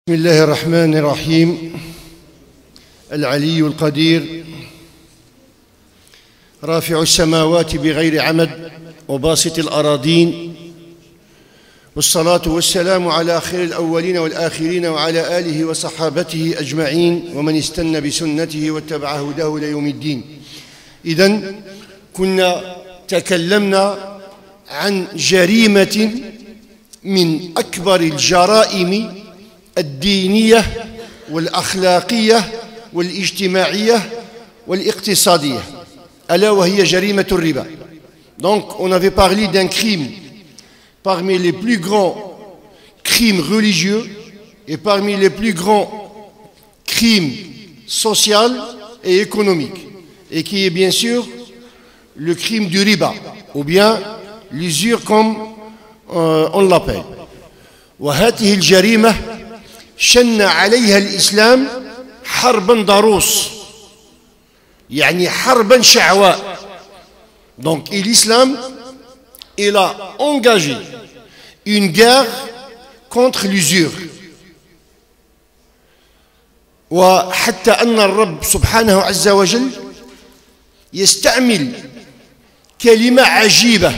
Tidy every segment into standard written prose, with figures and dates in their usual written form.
بسم الله الرحمن الرحيم. العلي القدير رافع السماوات بغير عمد وباسط الأراضين، والصلاة والسلام على خير الأولين والآخرين وعلى آله وصحابته أجمعين ومن استنى بسنته واتبع هداه إلى يوم الدين. إذن كنا تكلمنا عن جريمة من أكبر الجرائم الدينية والأخلاقية والاجتماعية والاقتصادية، ألا وهي جريمة الربا. Donc on avait parlé d'un crime parmi les plus grands crimes religieux et parmi les plus grands crimes sociaux et économiques, et qui est bien sûr le crime du riba, ou bien l'usure comme on l'appelle. وهذه الجريمة شن عليها الإسلام حربا ضروس، يعني حربا شعواء. Donc l'islam, il a engagé une guerre contre l'usure. وحتى أن الرب سبحانه عز وجل يستعمل كلمة عجيبة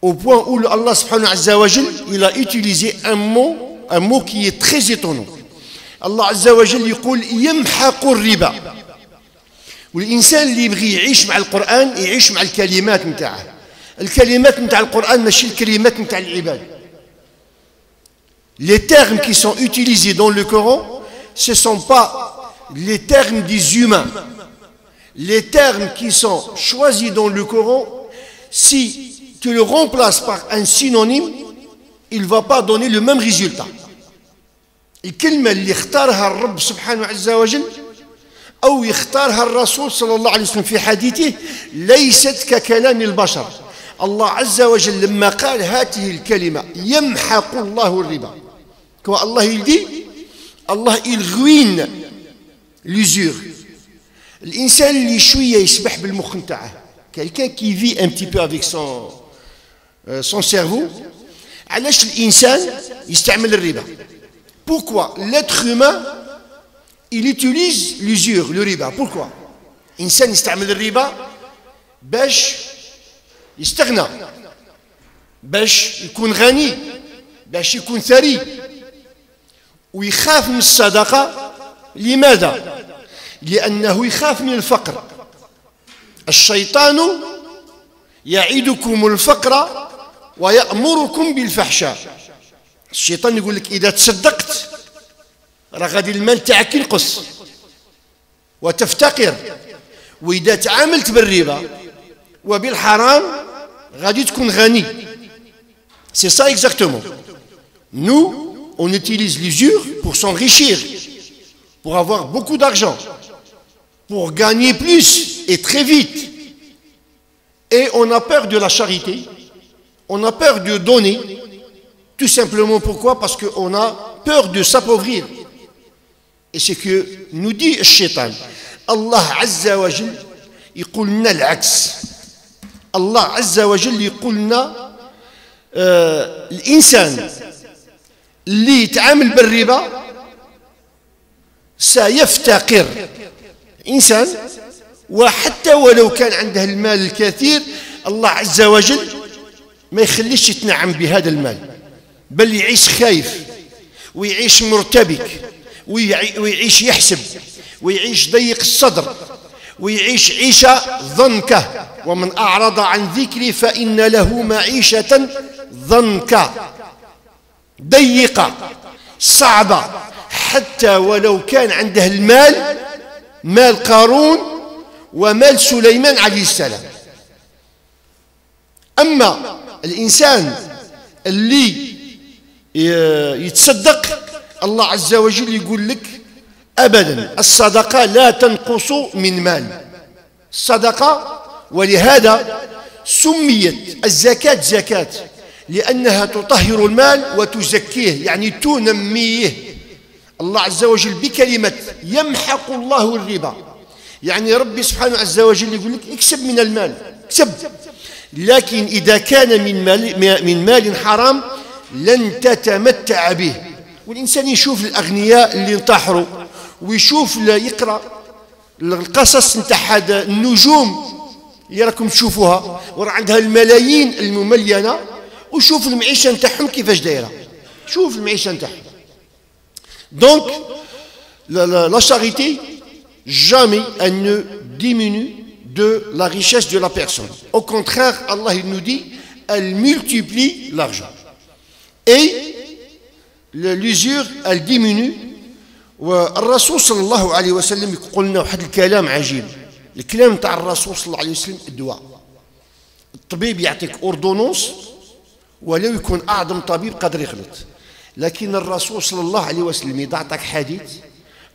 au point où Allah subhanahu wa ta'ala il a utilisé un mot qui est très étonnant. Allah azza wa jalla يقول يمحق الربا. والإنسان اللي يبغي يعيش مع القرآن يعيش مع الكلمات نتاعه. الكلمات نتاع القرآن ماشي الكلمات نتاع العباد. Les termes qui sont utilisés dans le Coran, ce ne sont pas les termes des humains. Les termes qui sont choisis dans le Coran, si tu le remplaces par un synonyme, il ne va pas donner le même résultat. الكلمة اللي اختارها الرب سبحانه عز وجل أو يختارها الرسول صلى الله عليه وسلم في حديثه ليست ككلام البشر. الله عز وجل لما قال هذه الكلمة يمحق الله الربا، كما الله يدي الله il ruine l'usure. الإنسان اللي شوية يسبح بالمخ نتاعه، quelqu'un qui vit un petit peu avec son cerveau. علاش الإنسان يستعمل الربا؟ Pourquoi l'être humain il utilise l'usure, le riba? Pourquoi الإنسان يستعمل الربا باش يستغنى، باش يكون غني، باش يكون ثري، ويخاف من الصدقة. لماذا؟ لأنه يخاف من الفقر. الشيطان يعدكم الفقر ويأمركم بالفحشاء. الشيطان يقول لك إذا تصدقت راه غادي المال تاعك ينقص وتفتقر، وإذا تعاملت بالربا وبالحرام غادي تكون غني. C'est ça exactement. Nous, on utilise l'usure pour s'enrichir, pour avoir beaucoup d'argent, pour gagner plus et très vite. Et on a peur de la charité, on a peur de donner, tout simplement pourquoi? Parce qu'on a peur de s'appauvrir. Et c'est que nous dit le shaitan. Allah Azza wa Jal يقول لنا العكس. الله عز وجل يقول لنا الإنسان اللي يتعامل بالربا سيفتقر. إنسان وحتى ولو كان عنده المال الكثير الله عز وجل ما يخليش يتنعم بهذا المال، بل يعيش خايف ويعيش مرتبك ويعيش يحسب ويعيش ضيق الصدر ويعيش عيشة ضنكة. ومن أعرض عن ذكري فإن له معيشة ضنكة ضيقة صعبة، حتى ولو كان عنده المال، مال قارون ومال سليمان عليه السلام. أما الإنسان اللي يتصدق الله عز وجل يقول لك أبدا الصدقة لا تنقص من مال الصدقة. ولهذا سميت الزكاة زكاة، لأنها تطهر المال وتزكيه، يعني تنميه. الله عز وجل بكلمة يمحق الله الربا، يعني ربي سبحانه عز وجل يقول لك اكسب من المال، اكسب، لكن إذا كان من مال حرام لن تتمتع به والإنسان يشوف الأغنياء اللي انتحروا ويشوف يقرأ القصص نتاع هذا النجوم اللي راكم تشوفوها ورا عندها الملايين المملينة، وشوف المعيشة نتاعهم كيفاش دايرة، شوف المعيشة نتاعهم. دونك la charité jamais elle ne diminue de la richesse de la personne. Au contraire, Allah il nous dit elle multiplie l'argent. Et l'usure elle diminue. والرسول صلى الله عليه وسلم يقول لنا واحد الكلام عجيب. الكلام تاع الرسول صلى الله عليه وسلم الدواء. الطبيب يعطيك اوردونونس ولو يكون اعظم طبيب قادر يغلط، لكن الرسول صلى الله عليه وسلم اذا عطاك حديث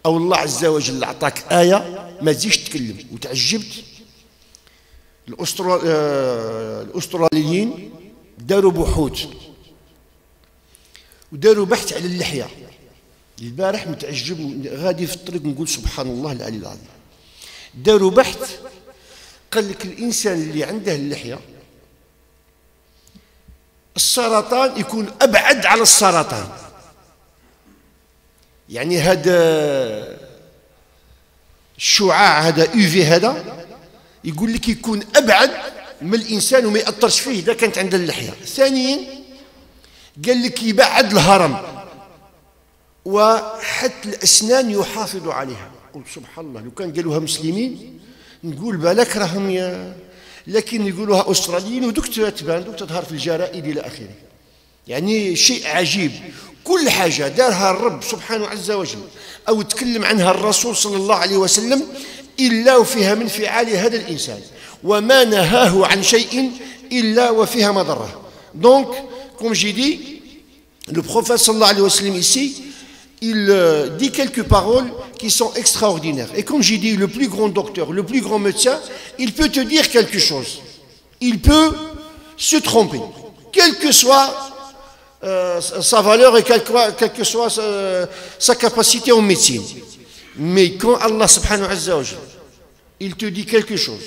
او الله عز وجل عطاك ايه ما تزيدش تتكلم. وتعجبت الاستراليين داروا بحوث وداروا بحث على اللحيه. البارح متعجب غادي في الطريق نقول سبحان الله العلي العظيم. داروا بحث قال لك الانسان اللي عنده اللحيه السرطان يكون ابعد على السرطان. يعني هذا الشعاع هذا UV هذا يقول لك يكون ابعد من الانسان وما ياثرش فيه اذا كانت عنده اللحيه. ثانيا قال لك يبعد الهرم وحتى الاسنان يحافظ عليها. قلت سبحان الله، لو كان قالوها مسلمين نقول بالك راهم لكن يقولوها استراليين ودوك تبان دوك تظهر في الجرائد الى اخره. يعني شيء عجيب. كل حاجه دارها الرب سبحانه عز وجل او تكلم عنها الرسول صلى الله عليه وسلم الا وفيها من فعال هذا الانسان، وما نهاه عن شيء الا وفيها مضره. دونك كوم جي دي le prophète sallallahu alayhi wa sallam ici il dit quelques paroles qui sont extraordinaires. Et comme j'ai dit, le plus grand docteur, le plus grand médecin, il peut te dire quelque chose. Il peut se tromper, quelle que soit sa valeur et quelle que soit sa capacité en médecine. Mais quand Allah subhanahu wa ta'ala, il te dit quelque chose,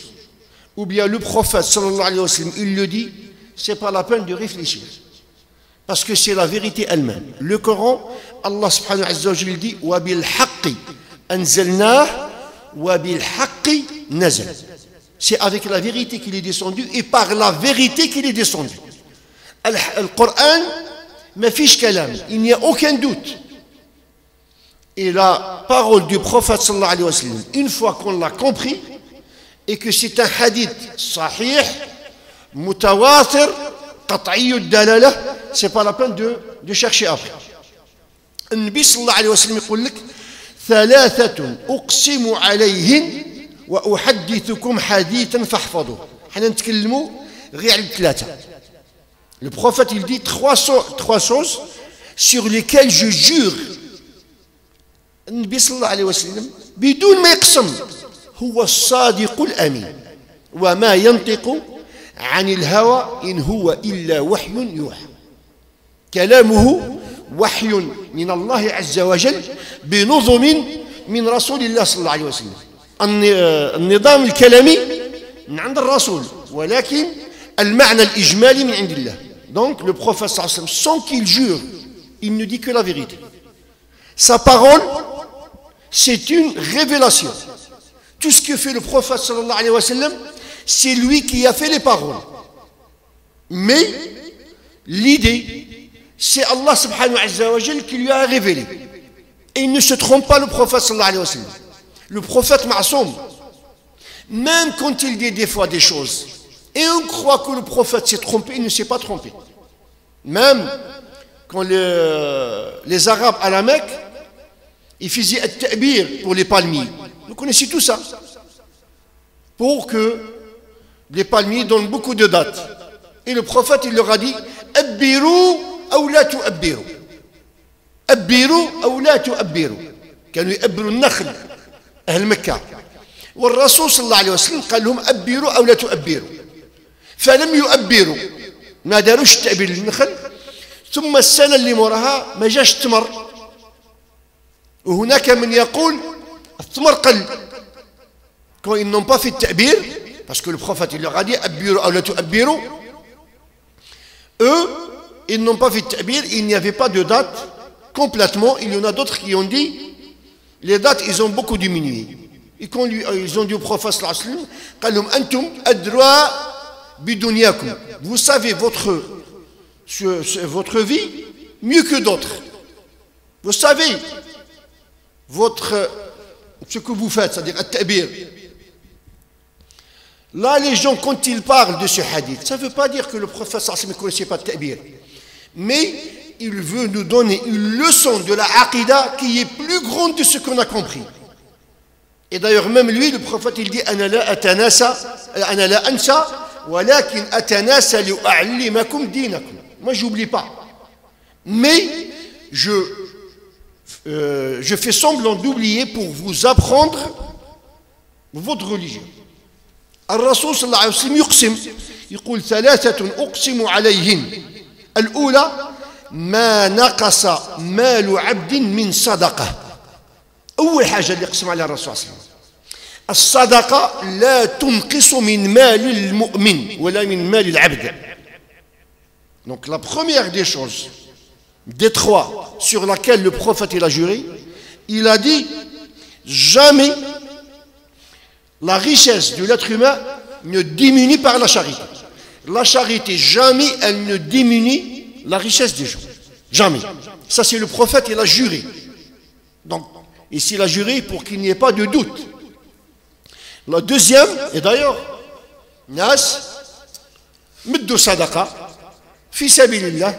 ou bien le prophète sallallahu alayhi wa sallam, il le dit, c'est pas la peine de réfléchir. Parce que c'est la vérité elle-même. Le Coran, Allah subhanahu wa ta'ala dit wa bil haqqi anzalnah wa bil haqqi nazal. C'est avec la vérité qu'il est descendu et par la vérité qu'il est descendu. Le Coran, ma fiche kalam, il n'y a aucun doute. Et la parole du prophète sallallahu alayhi wa sallam, une fois qu'on l'a compris et que c'est un hadith sahih, mutawatir, قطعي الدلالة, c'est pas la peine de chercher après. النبي صلى الله عليه وسلم يقول لك ثلاثة أقسم عليهن وأحدثكم حديثا فاحفظوه. حنا نتكلموا غير على ثلاثة. Le prophète il dit trois choses sur lesquelles je jure. النبي صلى الله عليه وسلم بدون ما يقسم هو الصادق الأمين وما ينطق عن الهوى إن هو إلا وحي يوحى. كلامه وحي من الله عز وجل بنظم من رسول الله صلى الله عليه وسلم. النظام الكلامي من عند الرسول ولكن المعنى الإجمالي من عند الله. Donc le prophète صلى الله عليه وسلم sans qu'il jure il ne dit que la vérité. Sa parole c'est une révélation. Tout ce que fait le prophète صلى الله عليه وسلم c'est lui qui a fait les paroles. Mais l'idée, c'est Allah subhanahu wa ta'ala qui lui a révélé. Et il ne se trompe pas le prophète sallallahu alayhi wa sallam. Le prophète ma'soum, même quand il dit des fois des choses, et on croit que le prophète s'est trompé, il ne s'est pas trompé. Même quand les Arabes à la Mecque, ils faisaient un ta'bir pour les palmiers. Vous connaissez tout ça. Pour que les palmiers donnent beaucoup de dates. Et le prophète, il leur a dit Abbiru ou la tu'abbiru. Abbiru ou la tu'abbiru. كانوا يأبروا النخل أهل مكة. والرسول صلى الله عليه وسلم قال لهم أبروا أو لا تؤبروا. فلم يؤبروا. ما داروش التأبير للنخل. ثم السنة اللي موراها ما جاش التمر. وهناك من يقول التمر قل. Quand ils n'ont pas fait de ta'bir, parce que le prophète il leur a dit Abbiru ou la tu'abbiru, eux, ils n'ont pas fait de ta'bir, il n'y avait pas de date complètement. Il y en a d'autres qui ont dit, les dates, ils ont beaucoup diminué. Et quand ils ont dit au prophète sallallahu alayhi wa sallam, antum adra bidunyakum. Vous savez votre vie mieux que d'autres. Vous savez ce que vous faites, c'est-à-dire at-ta'bir. Là, les gens, quand ils parlent de ce hadith, ça ne veut pas dire que le prophète sallallahu alayhi wa sallam ne connaissait pas at-ta'bir. Mais il veut nous donner une leçon de la aqidah qui est plus grande de ce qu'on a compris. Et d'ailleurs, même lui, le prophète, il dit ana la ansa, walakin atanasa li'u'allimakum dinakum. Moi, j'oublie pas. Mais je fais semblant d'oublier pour vous apprendre votre religion. الرسول صلى الله عليه وسلم يقسم يقول ثلاثة أقسم عليهن الأولى ما نقص مال عبد من صدقة. أول حاجة اللي يقسم عليها الرسول صلى الله عليه وسلم الصدقة لا تنقص من مال المؤمن ولا من مال العبد. Donc la première des choses, des trois sur laquelle le prophète il a juré, il a dit jamais la richesse de l'être humain ne diminue par la charité. La charité, jamais elle ne diminue la richesse des gens. Jamais. Ça, c'est le prophète, il a juré. Donc, ici, il a juré pour qu'il n'y ait pas de doute. La deuxième, et d'ailleurs, Nas, Middu Sadaqa, fi sabilillah,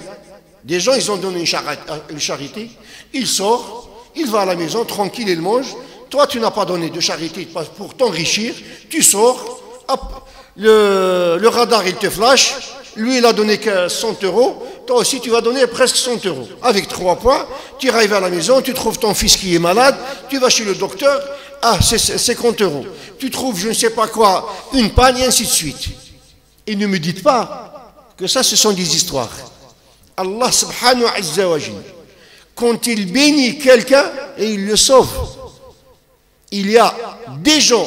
des gens, ils ont donné une charité, il sort, il va à la maison, tranquille, il mange. Toi, tu n'as pas donné de charité pour t'enrichir. Tu sors, hop, le radar, il te flash. Lui, il a donné que 100 euros. Toi aussi, tu vas donner presque 100 euros. Avec 3 points, tu arrives à la maison, tu trouves ton fils qui est malade, tu vas chez le docteur, ah, c'est 50 euros. Tu trouves je ne sais pas quoi, une panne, et ainsi de suite. Et ne me dites pas que ça, ce sont des histoires. Allah subhanahu wa ta'ala, quand il bénit quelqu'un, et il le sauve. Il y a des gens,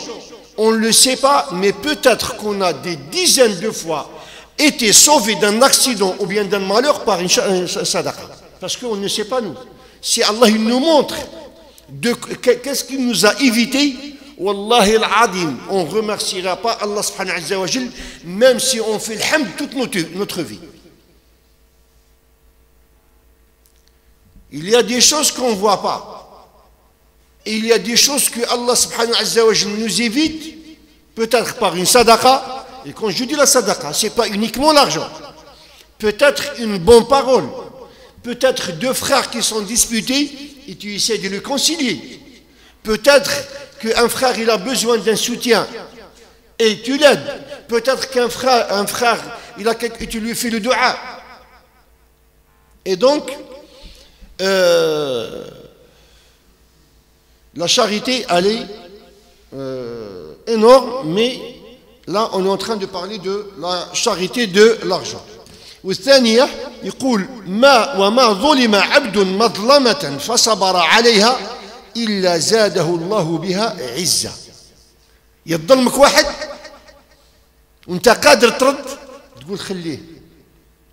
on ne le sait pas, mais peut-être qu'on a des dizaines de fois été sauvés d'un accident ou bien d'un malheur par une sadaqa. Parce qu'on ne sait pas nous. Si Allah il nous montre qu'est-ce qu'il nous a évité, Wallahi al-Adim, on ne remerciera pas Allah subhanahu wa ta'ala, même si on fait le hamd toute notre vie. Il y a des choses qu'on ne voit pas. Et il y a des choses que Allah subhanahu wa ta'ala nous évite, peut-être par une sadaqa. Et quand je dis la sadaqa, ce n'est pas uniquement l'argent. Peut-être une bonne parole. Peut-être deux frères qui sont disputés et tu essaies de les concilier. Peut-être qu'un frère il a besoin d'un soutien et tu l'aides. Peut-être qu'un frère il a et tu lui fais le dua. Et donc, la charité, elle est énorme, mais là, on est en train de parler de la charité de l'argent. والثانية يقول وما ظلم عبد مظلمة فصبر عليها إلا زاده الله بها عزة. يظلمك واحد وانت قادر ترد تقول خليه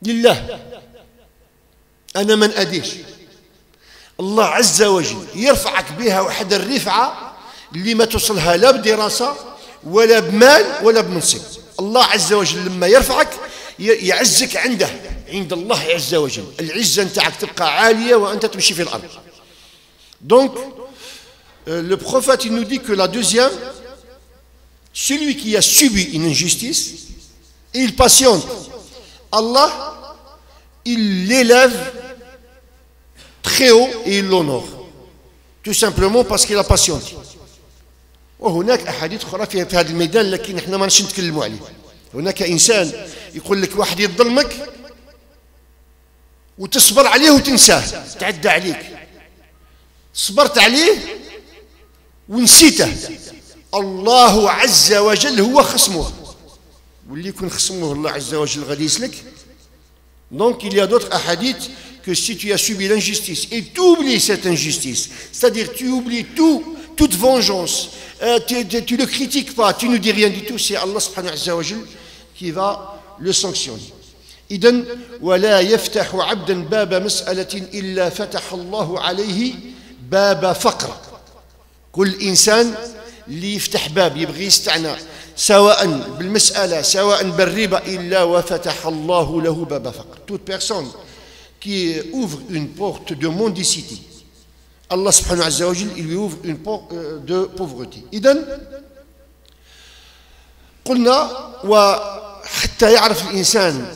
لله أنا من أديش. الله عز وجل يرفعك بها واحد الرفعة اللي ما توصلها لا بدراسة ولا بمال ولا بمنصب. الله عز وجل لما يرفعك يعزك عنده عند الله عز وجل. العزة نتاعك تبقى عالية وأنت تمشي في الأرض. Donc, le prophète il nous dit que la deuxième, celui qui a subi une injustice, il patiente. Allah, il l'élève très haut et il l'honore. Tout simplement parce qu'il a patienté. وهناك أحاديث أخرى في هذا الميدان لكن احنا ما نش نتكلموا عليه. هناك إنسان يقول لك واحد يظلمك وتصبر عليه وتنساه تعدى عليك. صبرت عليه ونسيته. الله عز وجل هو خصمه. واللي يكون خصمه الله عز وجل غادي يسلك. Donc il y a d'autres hadiths que si tu as subi l'injustice et tu oublies cette injustice, c'est-à-dire tu oublies toute vengeance, tu ne critiques pas, tu ne dis rien du tout, c'est Allah subhanahu wa ta'ala qui va le sanctionner. إذن ولا يفتح عبدا باب مسألة إلا فتح الله عليه باب فقر. كل إنسان اللي يفتح باب يبغي يستعنى سواء بالمسألة سواء بالربا إلا وفتح الله له باب فقر. Toute personne qui ouvre une porte de mendicité, Allah subhanahu wa ta'ala, il lui ouvre une porte de pauvreté. إذن قلنا وحتى يعرف الإنسان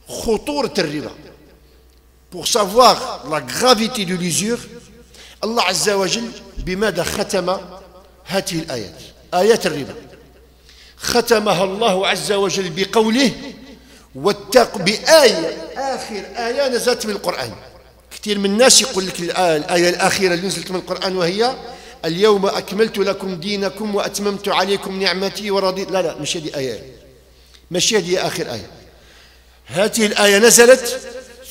خطورة الربا, pour savoir la gravité de l'usure, Allah عز وجل بماذا ختم هذه الآيات, آيات الربا ختمها الله عز وجل بقوله واتقوا, بآية آخر آية نزلت من القرآن. كثير من الناس يقول لك الآية الأخيرة اللي نزلت من القرآن وهي اليوم أكملت لكم دينكم وأتممت عليكم نعمتي ورضيت. لا مش هذه آية, مش هذه آخر آية. هذه الآية نزلت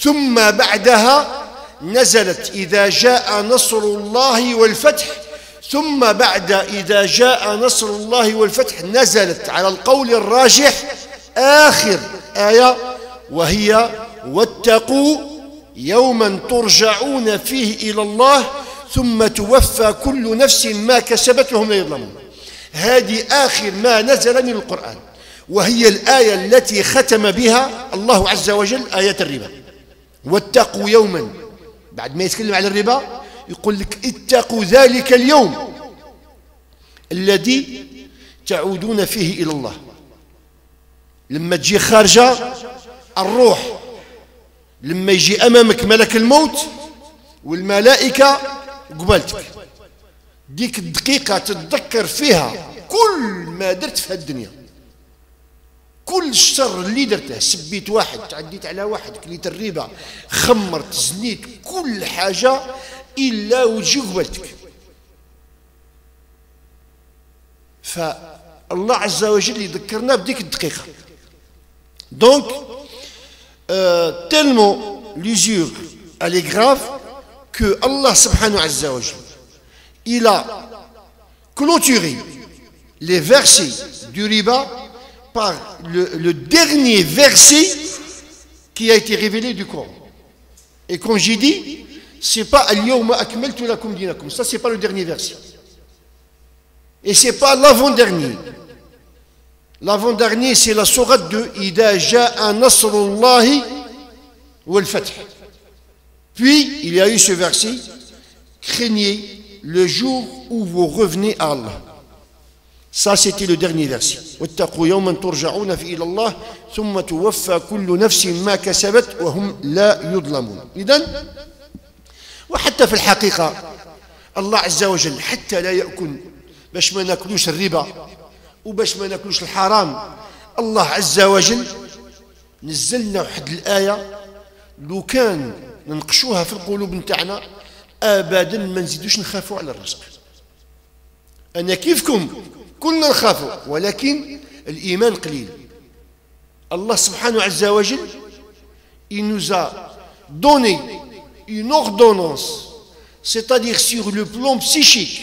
ثم بعدها نزلت إذا جاء نصر الله والفتح, ثم بعد إذا جاء نصر الله والفتح نزلت على القول الراجح آخر آية وهي واتقوا يوما ترجعون فيه إلى الله ثم توفى كل نفس ما كسبت وهم لا يظلمون. هذه آخر ما نزل من القرآن, وهي الآية التي ختم بها الله عز وجل آية الربا. واتقوا يوما, بعد ما يتكلم على الربا يقول لك اتقوا ذلك اليوم الذي تعودون فيه إلى الله. لما تجي خارجة الروح, لما يجي أمامك ملك الموت والملائكة قبلتك, ديك الدقيقة تتذكر فيها كل ما درت في الدنيا, كل الشر اللي درته, سبيت واحد, تعديت على واحد, كليت الربا, خمرت, زنيت, كل حاجة إلا وتجي قبلتك. فالله عز وجل يذكرنا بديك الدقيقة. Donc, tellement l'usure, elle est grave que Allah subhanahu wa ta'ala, il a clôturé les versets du riba par le dernier verset qui a été révélé du Coran. Et quand j'ai dit, c'est pas al-yawma akmaltu lakum dinakum, ça c'est pas le dernier verset. Et c'est pas l'avant-dernier. L'avant-dernier, c'est la sourate de Ida ja'a nasrullahi wal fath. Puis, il y a eu ce verset, craignez le jour où vous revenez à Allah. Ça, c'était le dernier verset. واتقوا يوما ترجعون فيه إلى الله ثم توفى كل نفس ما كسبت وهم لا يظلمون. إذن وحتى في الحقيقة الله عز وجل حتى لا يأكل باش ما ناكلوش الربا وباش ما ناكلوش الحرام, الله عز وجل نزلنا واحد الآية لو كان ننقشوها في القلوب نتاعنا أبدا ما نزيدوش نخافوا على الرزق. أنا كيفكم كلنا نخافوا ولكن الإيمان قليل. الله سبحانه عز وجل il nous a donné une ordonnance, c'est-à-dire sur le plan psychique.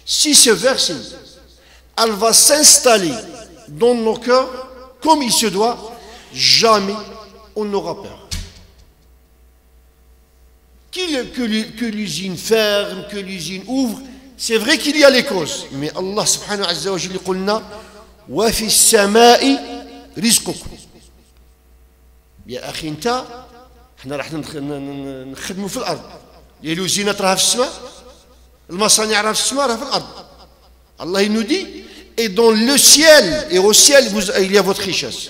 Si ce verset elle va s'installer dans nos cœurs comme il se doit, jamais on n'aura peur. Que l'usine ferme, que l'usine ouvre, c'est vrai qu'il y a les causes, mais Allah subhanahu wa ta'ala يقول لنا وفي السماء رزقكم. يا أخي أنت احنا راح نخدموا في الأرض, اليوزينات راها في السماء, المصانع راها في السماء, راها في الأرض. Allah il nous dit, et dans le ciel, et au ciel il y a votre richesse.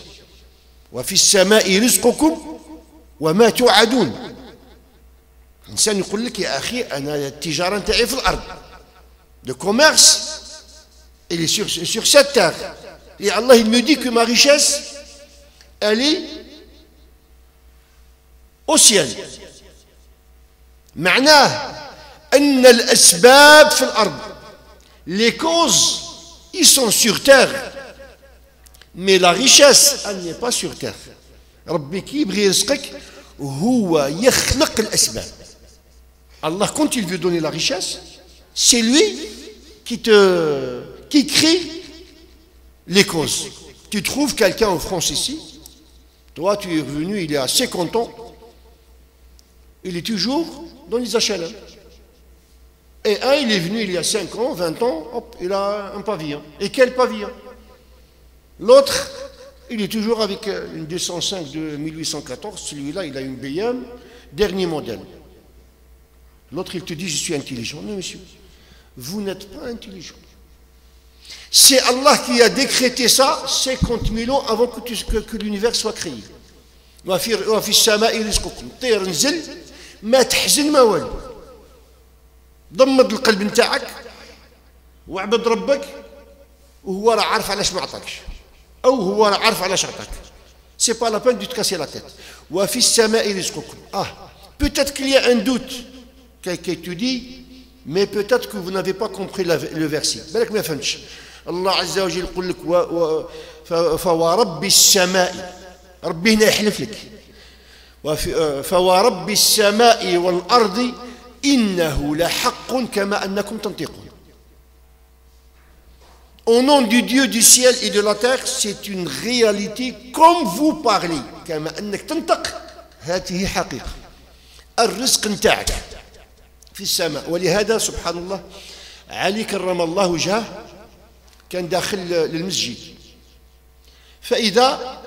وفي السماء رزقكم وما توعدون. الإنسان يقول لك يا أخي أنا التجارة نتاعي في الأرض, le commerce il est sur cette terre, et Allah il me dit que ma richesse elle est au ciel. معناه أن الأسباب في الأرض, les causes ils sont sur terre, mais la richesse elle n'est pas sur terre. ربي كي يبغي يرزقك هو يخلق الأسباب. Allah, quand il veut donner la richesse, c'est lui qui crée les causes. Tu trouves quelqu'un en France ici, Toi, tu es revenu, il est assez content. Il est toujours dans les HLM. Et un, il est venu il y a 5 ans, 20 ans, hop, il a un pavillon. Et quel pavillon? L'autre, il est toujours avec une 205 de 1814. Celui-là, il a une BM, dernier modèle. L'autre, il te dit, je suis intelligent. Non, monsieur, vous n'êtes pas intelligent. C'est Allah qui a décrété ça 50 000 ans avant que l'univers soit créé. وفي السماء رزقكم طير نزل ما تحزن ما والو ضمد القلب نتاعك واعبد ربك وهو راه عارف علاش ما عطاكش او هو راه عارف علاش عطاك سي با لا بين دو تكاسي لا تيت وفي السماء رزقكم peut-être qu'il y a un doute qui te dit mais peut-être que vous n'avez pas compris le verset بالك ما فهمتش الله عز وجل يقول لك فورب السماء ربي هنا يحلف لك فورب السماء والأرض إنه لحق كما أنكم تنطقون. Au nom du Dieu du ciel et de la terre, c'est une réalité comme vous parlez. كما أنك تنطق هذه حقيقة. الرزق نتاعك في السماء. ولهذا سبحان الله علي كرم الله وجهه كان داخل للمسجد فإذا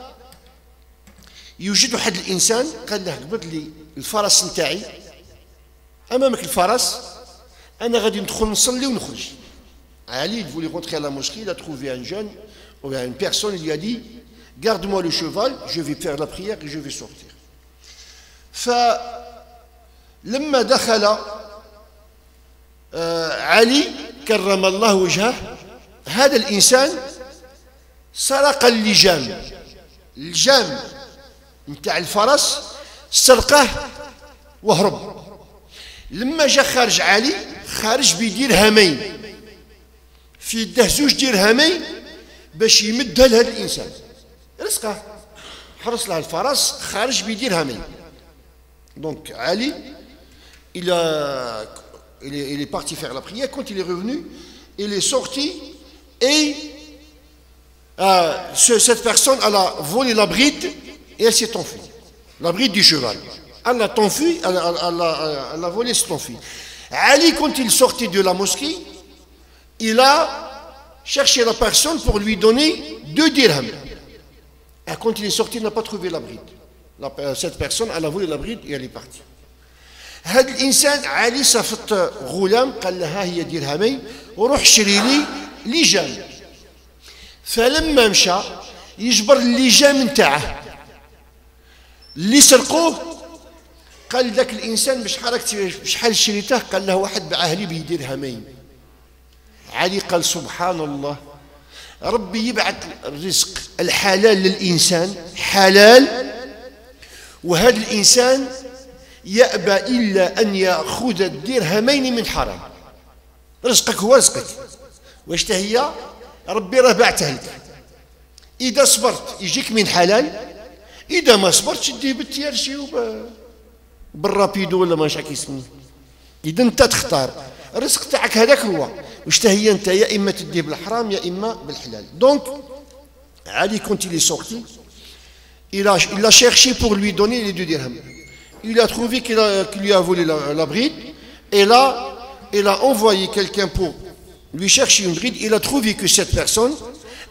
يوجد واحد الانسان قال له قبض لي الفرس نتاعي امامك الفرس انا غادي ندخل نصلي ونخرج. Ali il voulait rentrer à la mosquée, il a trouvé un jeune ou une personne, il lui a dit garde-moi le cheval, je vais faire la prière et je vais sortir. فلما دخل علي كرم الله وجهه هذا الانسان سرق اللجام الجام نتاع الفرس سرقه وهرب. لما جا خارج علي خارج بدرهمين في يده 2 درهمين باش يمدها لهذا الانسان رزقه حرص له الفرس خارج بدرهمين. دونك علي il est parti faire la prière. Quand il est revenu il est sorti et cette personne elle a volé la bride et elle s'est enfuie. La bride du cheval. Elle a enfui, elle a volé, s'est enfuie. Ali, quand il sortait de la mosquée, il a cherché la personne pour lui donner 2 dirhams. Et quand il est sorti, il n'a pas trouvé la bride. Cette personne, elle a volé la bride et elle est partie. هذا الإنسان علي صفت غلام قال له ها هي درهمين وروح شري لي لجام. فلما مشى يجبر اللجام نتاعه اللي سرقوه قال ذاك الانسان بشحال شريته قال له واحد باعه لي بدرهمين. علي قال سبحان الله ربي يبعث الرزق الحلال للانسان حلال وهذا الانسان يأبى الا ان ياخذ الدرهمين من حرام. رزقك هو رزقك واش تهيا ربي راه بعته لك. اذا صبرت يجيك من حلال إذا ما صبرتش تديه بالتيارشي بالرابيدو ولا ما شاك يسميه. إذا أنت تختار الرزق تاعك هذاك هو واش تهيا أنت يا إما تديه بالحرام يا إما بالحلال. دونك علي quand il est sorti il a cherché pour lui donner les 2 dirhams. Il a trouvé qu'il lui a volé la bride et là il a envoyé quelqu'un pour lui chercher une bride. Il a trouvé que cette personne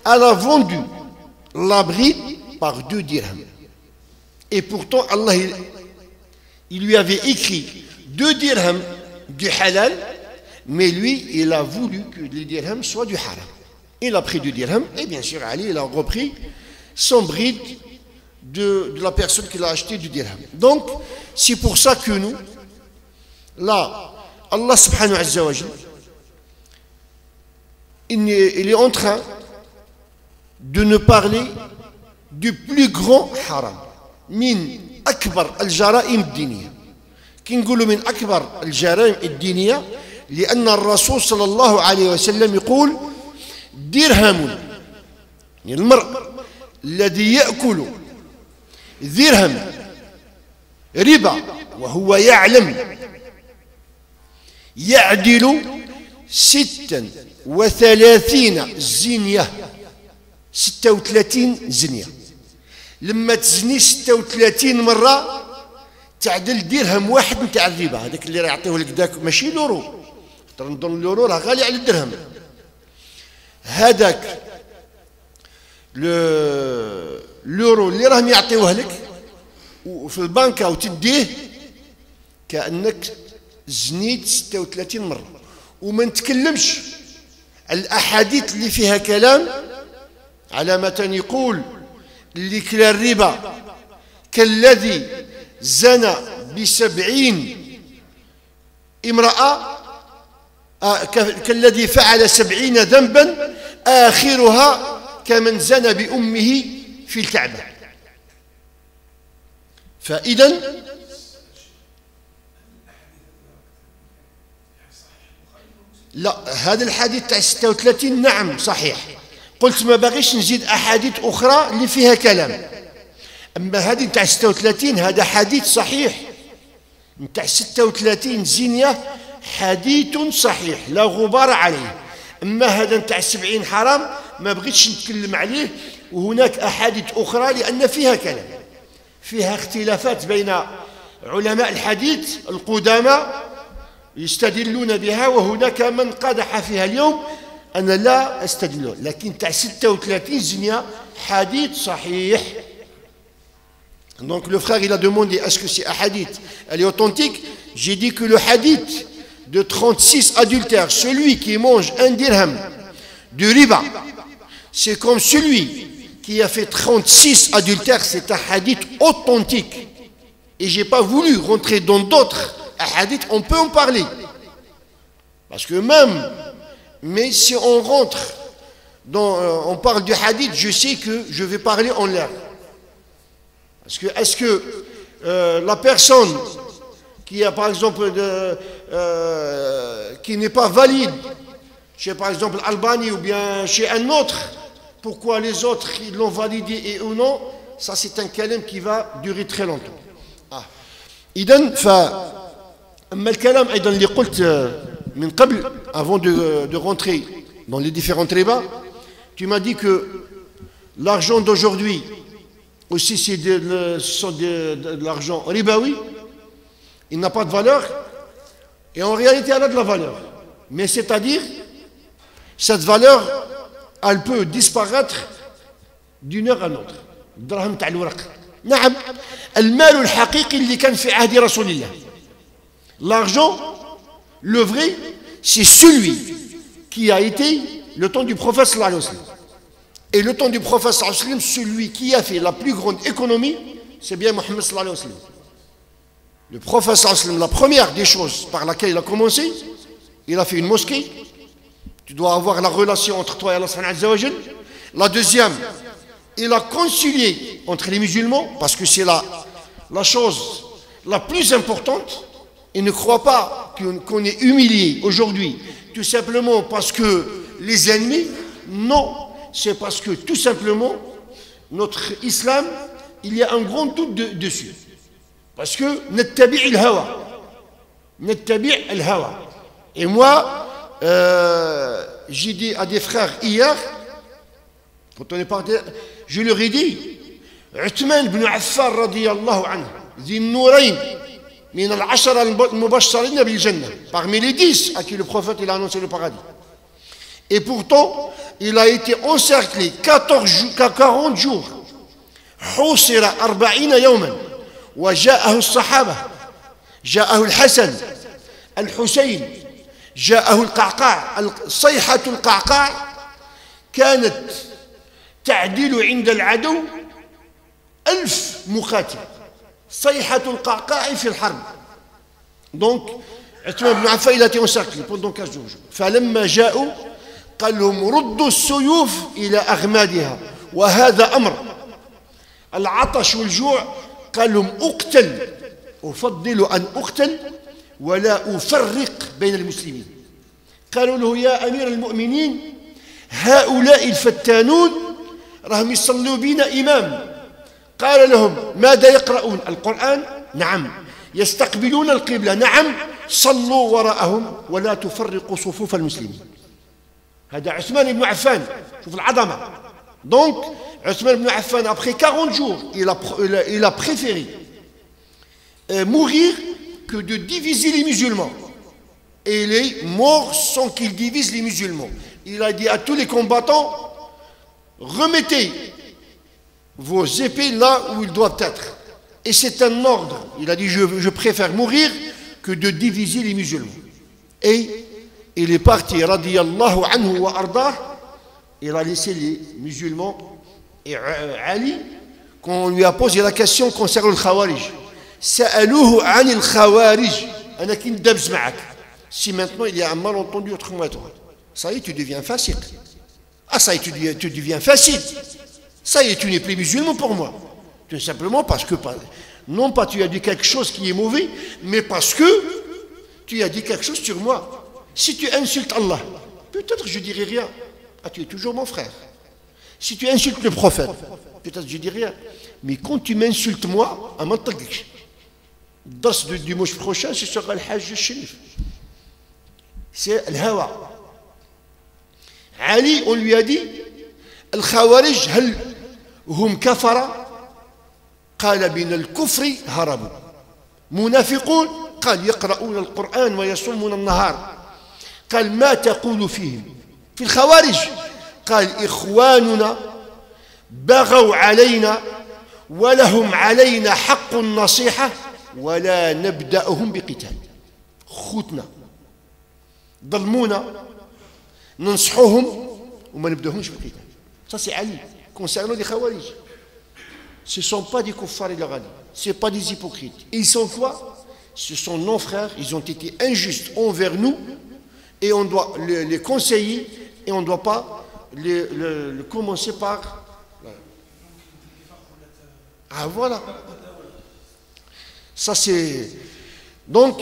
elle a vendu la bride par 2 dirhams. Et pourtant, Allah, il lui avait écrit 2 dirhams du halal, mais lui, il a voulu que les dirhams soient du haram. Il a pris 2 dirhams, et bien sûr, Ali, il a repris son bride de la personne qui l'a acheté du dirham. Donc, c'est pour ça que nous, là, Allah subhanahu wa ta'ala, il est en train de nous parler du plus grand haram. من أكبر الجرائم الدينية. كي نقولوا من أكبر الجرائم الدينية لأن الرسول صلى الله عليه وسلم يقول درهم يعني المرء الذي يأكل درهم ربا وهو يعلم يعدل 36 زنية 36 زنية. لما تزني 36 مرة تعدل درهم واحد نتاع الربا، هذاك اللي راه يعطيه لك داك ماشي لورو، نظن لورو راه غالي على الدرهم. هذاك لورو اللي راهم يعطيوه لك وفي البنكة وتديه كأنك زنيت 36 مرة. وما نتكلمش الأحاديث اللي فيها كلام على متن يقول اللي كلا الربا كالذي زنى ب70 امرأة، كالذي فعل 70 ذنبا آخرها كمن زنى بأمه في الكعبة. فإذا لا، هذا الحديث تاع 36 نعم صحيح، قلت ما باغيش نزيد أحاديث أخرى اللي فيها كلام. أما هذه تاع 36 هذا حديث صحيح، تاع 36 زنية حديث صحيح لا غبار عليه. أما هذا تاع 70 حرام ما بغيتش نتكلم عليه، وهناك أحاديث أخرى لأن فيها كلام، فيها اختلافات بين علماء الحديث القدامى يستدلون بها، وهناك من قدح فيها اليوم. أنا لا أستدل، لكن تاع 36 زنية حديث صحيح. Donc le frère il a demandé est-ce que c'est hadith, elle est authentique. J'ai dit que le hadith de 36 adultères, celui qui mange un dirham de riba, c'est comme celui qui a fait 36 adultères, c'est un hadith authentique. Et j'ai pas voulu rentrer dans d'autres hadiths, on peut en parler. Parce que mais si on rentre on parle du hadith, je sais que je vais parler en l'air. Est-ce que la personne qui a par exemple qui n'est pas valide chez par exemple l'Albanie ou bien chez un autre, pourquoi les autres ils l'ont validé et ou non, ça c'est un calme qui va durer très longtemps. إذن أما الكلام أيضا اللي قلت من قبل avant de rentrer dans les différentes ribas, tu m'as dit que l'argent d'aujourd'hui aussi c'est de l'argent ribaoui, il n'a pas de valeur, et en réalité elle a de la valeur, mais c'est-à-dire cette valeur elle peut disparaître d'une heure à l'autre. الدراهم تاع الورق نعم، المال الحقيقي اللي كان في عهد رسول الله. L'argent, le vrai, c'est celui qui a été le temps du prophète sallallahu alayhi wa sallam. Et le temps du prophète sallallahu alayhi wa sallam, celui qui a fait la plus grande économie, c'est bien Mohammed sallallahu alayhi wa sallam. Le prophète sallallahu alayhi wa sallam, la première des choses par laquelle il a commencé, il a fait une mosquée. Tu dois avoir la relation entre toi et Allah subhanahu wa ta'ala. La deuxième, il a concilié entre les musulmans, parce que c'est la chose la plus importante. Et ne crois pas qu'on est humilié aujourd'hui tout simplement parce que les ennemis, non, c'est parce que tout simplement notre islam, il y a un grand doute dessus. Parce que nattabi' al-hawa. Et moi, j'ai dit à des frères hier, quand on est parti, je leur ai dit, Uthman ibn Affan radiyallahu anhu, ذي النورين من العشرة المبشرين بالجنة, parmi les 10 à qui le prophète il a annoncé le paradis. Et pourtant, il a été encerclé 40 jours. حوصر 40 يوما وجاءه الصحابة, جاءه الحسن الحسين, جاءه القعقاع. صيحة القعقاع كانت تعدل عند العدو 1000 مقاتل. صيحة القعقاع في الحرب. Donc عثمان بن عفان il a été encerclé pendant 15 jours. فلما جاءوا قال لهم ردوا السيوف إلى أغمادها وهذا أمر. العطش والجوع قال لهم أقتل, أفضل أن أقتل ولا أفرق بين المسلمين. قالوا له يا أمير المؤمنين هؤلاء الفتانون راهم يصلوا بنا إمام. قال لهم ماذا يقرؤون؟ القرآن؟ نعم. يستقبلون القبلة؟ نعم. صلوا وراءهم ولا تفرقوا صفوف المسلمين. هذا عثمان بن عفان، شوف العظمة. Donc, Othman ibn Affan, après 40 jours, il a préféré mourir que de diviser les musulmans. Et il est mort sans qu'il divise les musulmans. Il a dit à tous les combattants, remettez vos épées là où ils doivent être. Et c'est un ordre. Il a dit, je préfère mourir que de diviser les musulmans. Et il est parti, radiyallahu anhu wa ardah. Il a laissé les musulmans. Et Ali, quand on lui a posé la question concernant le Khawarij, Sa'alouhu anil Khawarij, anakin dabz ma'ak. Si maintenant il y a un malentendu entre moi et toi, ça y est, tu deviens facile. Ah, ça y est, tu deviens facile. Ça y est, tu n'es plus musulman pour moi. Tout simplement parce que, non pas tu as dit quelque chose qui est mauvais, mais parce que tu as dit quelque chose sur moi. Si tu insultes Allah, peut-être je dirai rien. Ah, tu es toujours mon frère. Si tu insultes le prophète, peut-être je dis rien. Mais quand tu m'insultes moi, à Mantakik, dans le dimanche prochain, ce sera le Hajj Sharif. C'est le Hawa. Ali, on lui a dit, al Khawarij, hal hum kafara? قال بين الكفر هربوا منافقون قال يقرؤون القرآن ويصومون النهار قال ما تقول فيهم في الخوارج قال إخواننا بغوا علينا ولهم علينا حق النصيحة ولا نبدأهم بقتال خوتنا ظلمونا ننصحوهم وما نبدأهمش بقتال. Ça c'est Ali concernant les Khawarij. Ce ne sont pas des kuffars et leurs alliés, ce ne sont pas des hypocrites. Et ils sont quoi? Ce sont nos frères, ils ont été injustes envers nous et on doit les conseiller et on ne doit pas le commencer par... Ah voilà. Ça c'est... Donc,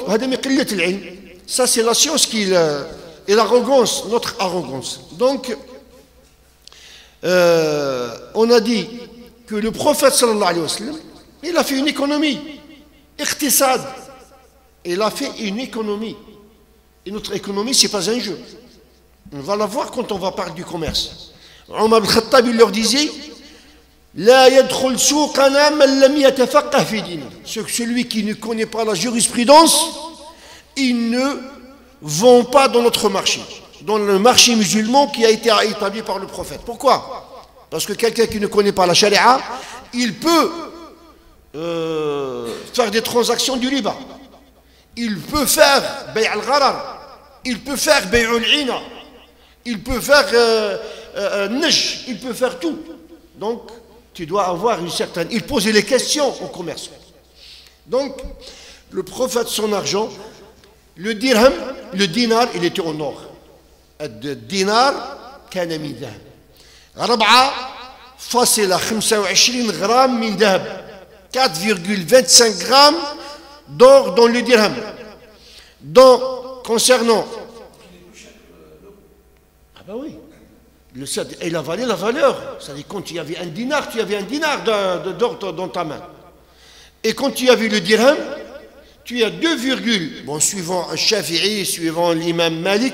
ça c'est la science et l'arrogance, notre arrogance. Donc, on a dit que le prophète sallallahu alayhi wa sallam, il a fait une économie, iqtisad, il a fait une économie. Et notre économie, ce n'est pas un jeu. On va la voir quand on va parler du commerce. Omar al-Khattab, il leur disait, La yadkhul souqana man lam yatafaqqah fi din. Celui qui ne connaît pas la jurisprudence, il ne vont pas dans notre marché, dans le marché musulman qui a été établi par le prophète. Pourquoi? Parce que quelqu'un qui ne connaît pas la charia, il peut faire des transactions du riba. Il peut faire bay' al-gharar. Il peut faire bay' al-ina. Il peut faire neige. Il peut faire tout. Donc, tu dois avoir une certaine... Il posait les questions aux commerçants. Donc, le prophète, son argent, le dirham, le dinar, il était en or. Le dinar, kana min dhahab. 4,25 grammes min dhahab. 4,25 grammes d'or dans le dirham. Donc, concernant... Ah ben oui. Et il a valé la valeur. C'est-à-dire, quand tu avais un dinar d'or dans ta main. Et quand tu avais le dirham, tu as 2, bon, suivant Shafi'i, suivant l'imam Malik,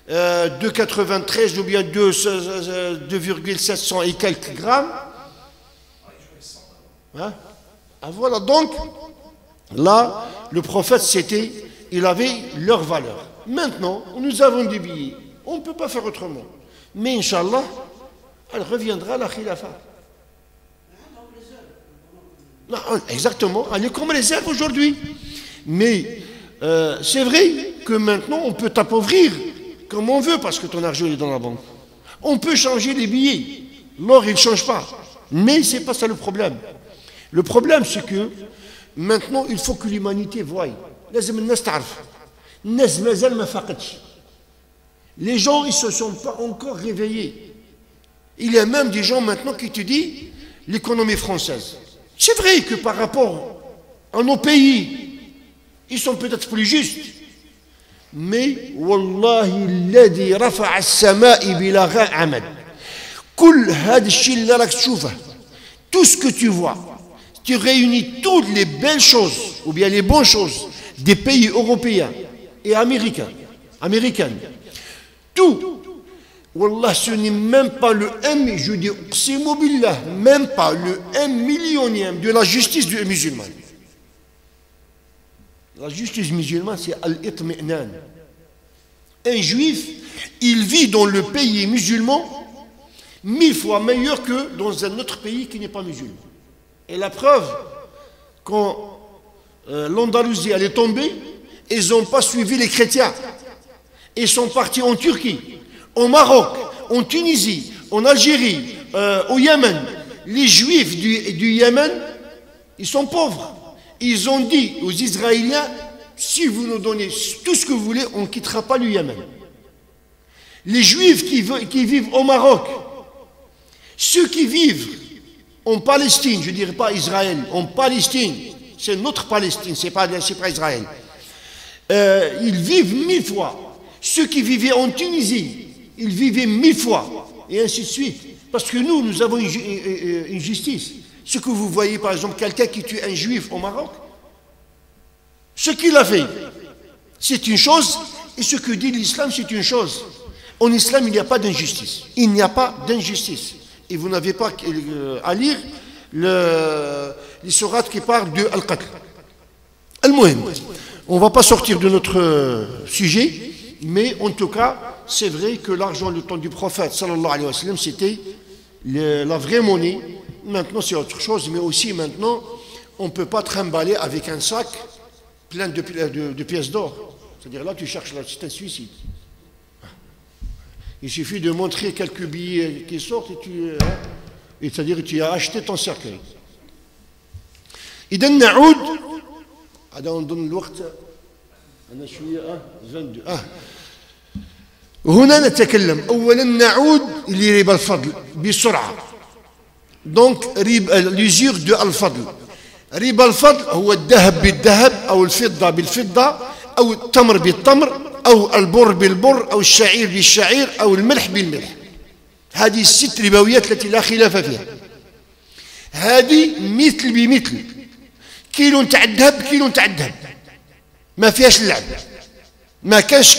2,93 ou bien 2,700 et quelques grammes. Hein? Ah, voilà, donc, là, le prophète, il avait leur valeur. Maintenant, nous avons des billets. On ne peut pas faire autrement. Mais, Inch'Allah, elle reviendra à la khilafa. Non, exactement, elle est comme réserve aujourd'hui. Mais c'est vrai que maintenant, on peut t'appauvrir comme on veut parce que ton argent est dans la banque. On peut changer les billets. L'or, il ne change pas. Mais ce n'est pas ça le problème. Le problème, c'est que maintenant, il faut que l'humanité voie. Les gens, ils ne se sont pas encore réveillés. Il y a même des gens maintenant qui te disent l'économie française. C'est vrai que par rapport à nos pays, ils sont peut-être plus justes. Mais, Wallahi, alladhi rafa'a as-sama'i bila amad. Kul had shilla rak tshoufa. Tout ce que tu vois, tu réunis toutes les belles choses, ou bien les bonnes choses, des pays européens et américains. Tout. Wallah, ce n'est même pas le 1, je dis, billah, même pas le 1 millionième de la justice musulmane. La justice musulmane, c'est al-itmi'nan. Un juif, il vit dans le pays musulman 1000 fois meilleur que dans un autre pays qui n'est pas musulman. Et la preuve, quand l'Andalousie elle est tombée, ils n'ont pas suivi les chrétiens. Ils sont partis en Turquie, au Maroc, en Tunisie, en Algérie, au Yémen. Les juifs du Yémen, ils sont pauvres. Ils ont dit aux Israéliens, si vous nous donnez tout ce que vous voulez, on ne quittera pas le Yémen. Les juifs qui vivent au Maroc, ceux qui vivent en Palestine, je ne dirais pas Israël, en Palestine, c'est notre Palestine, ce n'est pas Israël. Ils vivent 1000 fois. Ceux qui vivaient en Tunisie, ils vivaient 1000 fois. Et ainsi de suite. Parce que nous avons une justice. Ce que vous voyez, par exemple, quelqu'un qui tue un juif au Maroc, ce qu'il a fait, c'est une chose, et ce que dit l'islam, c'est une chose. En islam, il n'y a pas d'injustice. Il n'y a pas d'injustice. Et vous n'avez pas à lire les sourates qui parlent de Al-Qatl. Al-Muhim. On ne va pas sortir de notre sujet, mais en tout cas, c'est vrai que l'argent, le temps du prophète, sallallahu alayhi wa sallam, c'était la vraie monnaie. Maintenant, c'est autre chose, mais aussi maintenant, on ne peut pas trimballer avec un sac plein de pièces d'or. C'est-à-dire là, tu cherches, là, c'est un suicide. Il suffit de montrer quelques billets qui sortent et c'est-à-dire que tu as acheté ton cercueil. إذا نعود هذا نظن الوقت أنا شوية 22 هنا نتكلم أولا نعود لربا الفضل بسرعة. Donc l'usure de الفضل. ربا الفضل هو الذهب بالذهب أو الفضة بالفضة أو التمر بالتمر أو البر بالبر أو الشعير بالشعير أو الملح بالملح. هذه الست ربويات التي لا خلاف فيها. هذه مثل بمثل. كيلو نتاع الذهب كيلو نتاع الذهب. ما فيهاش اللعب. ما كانش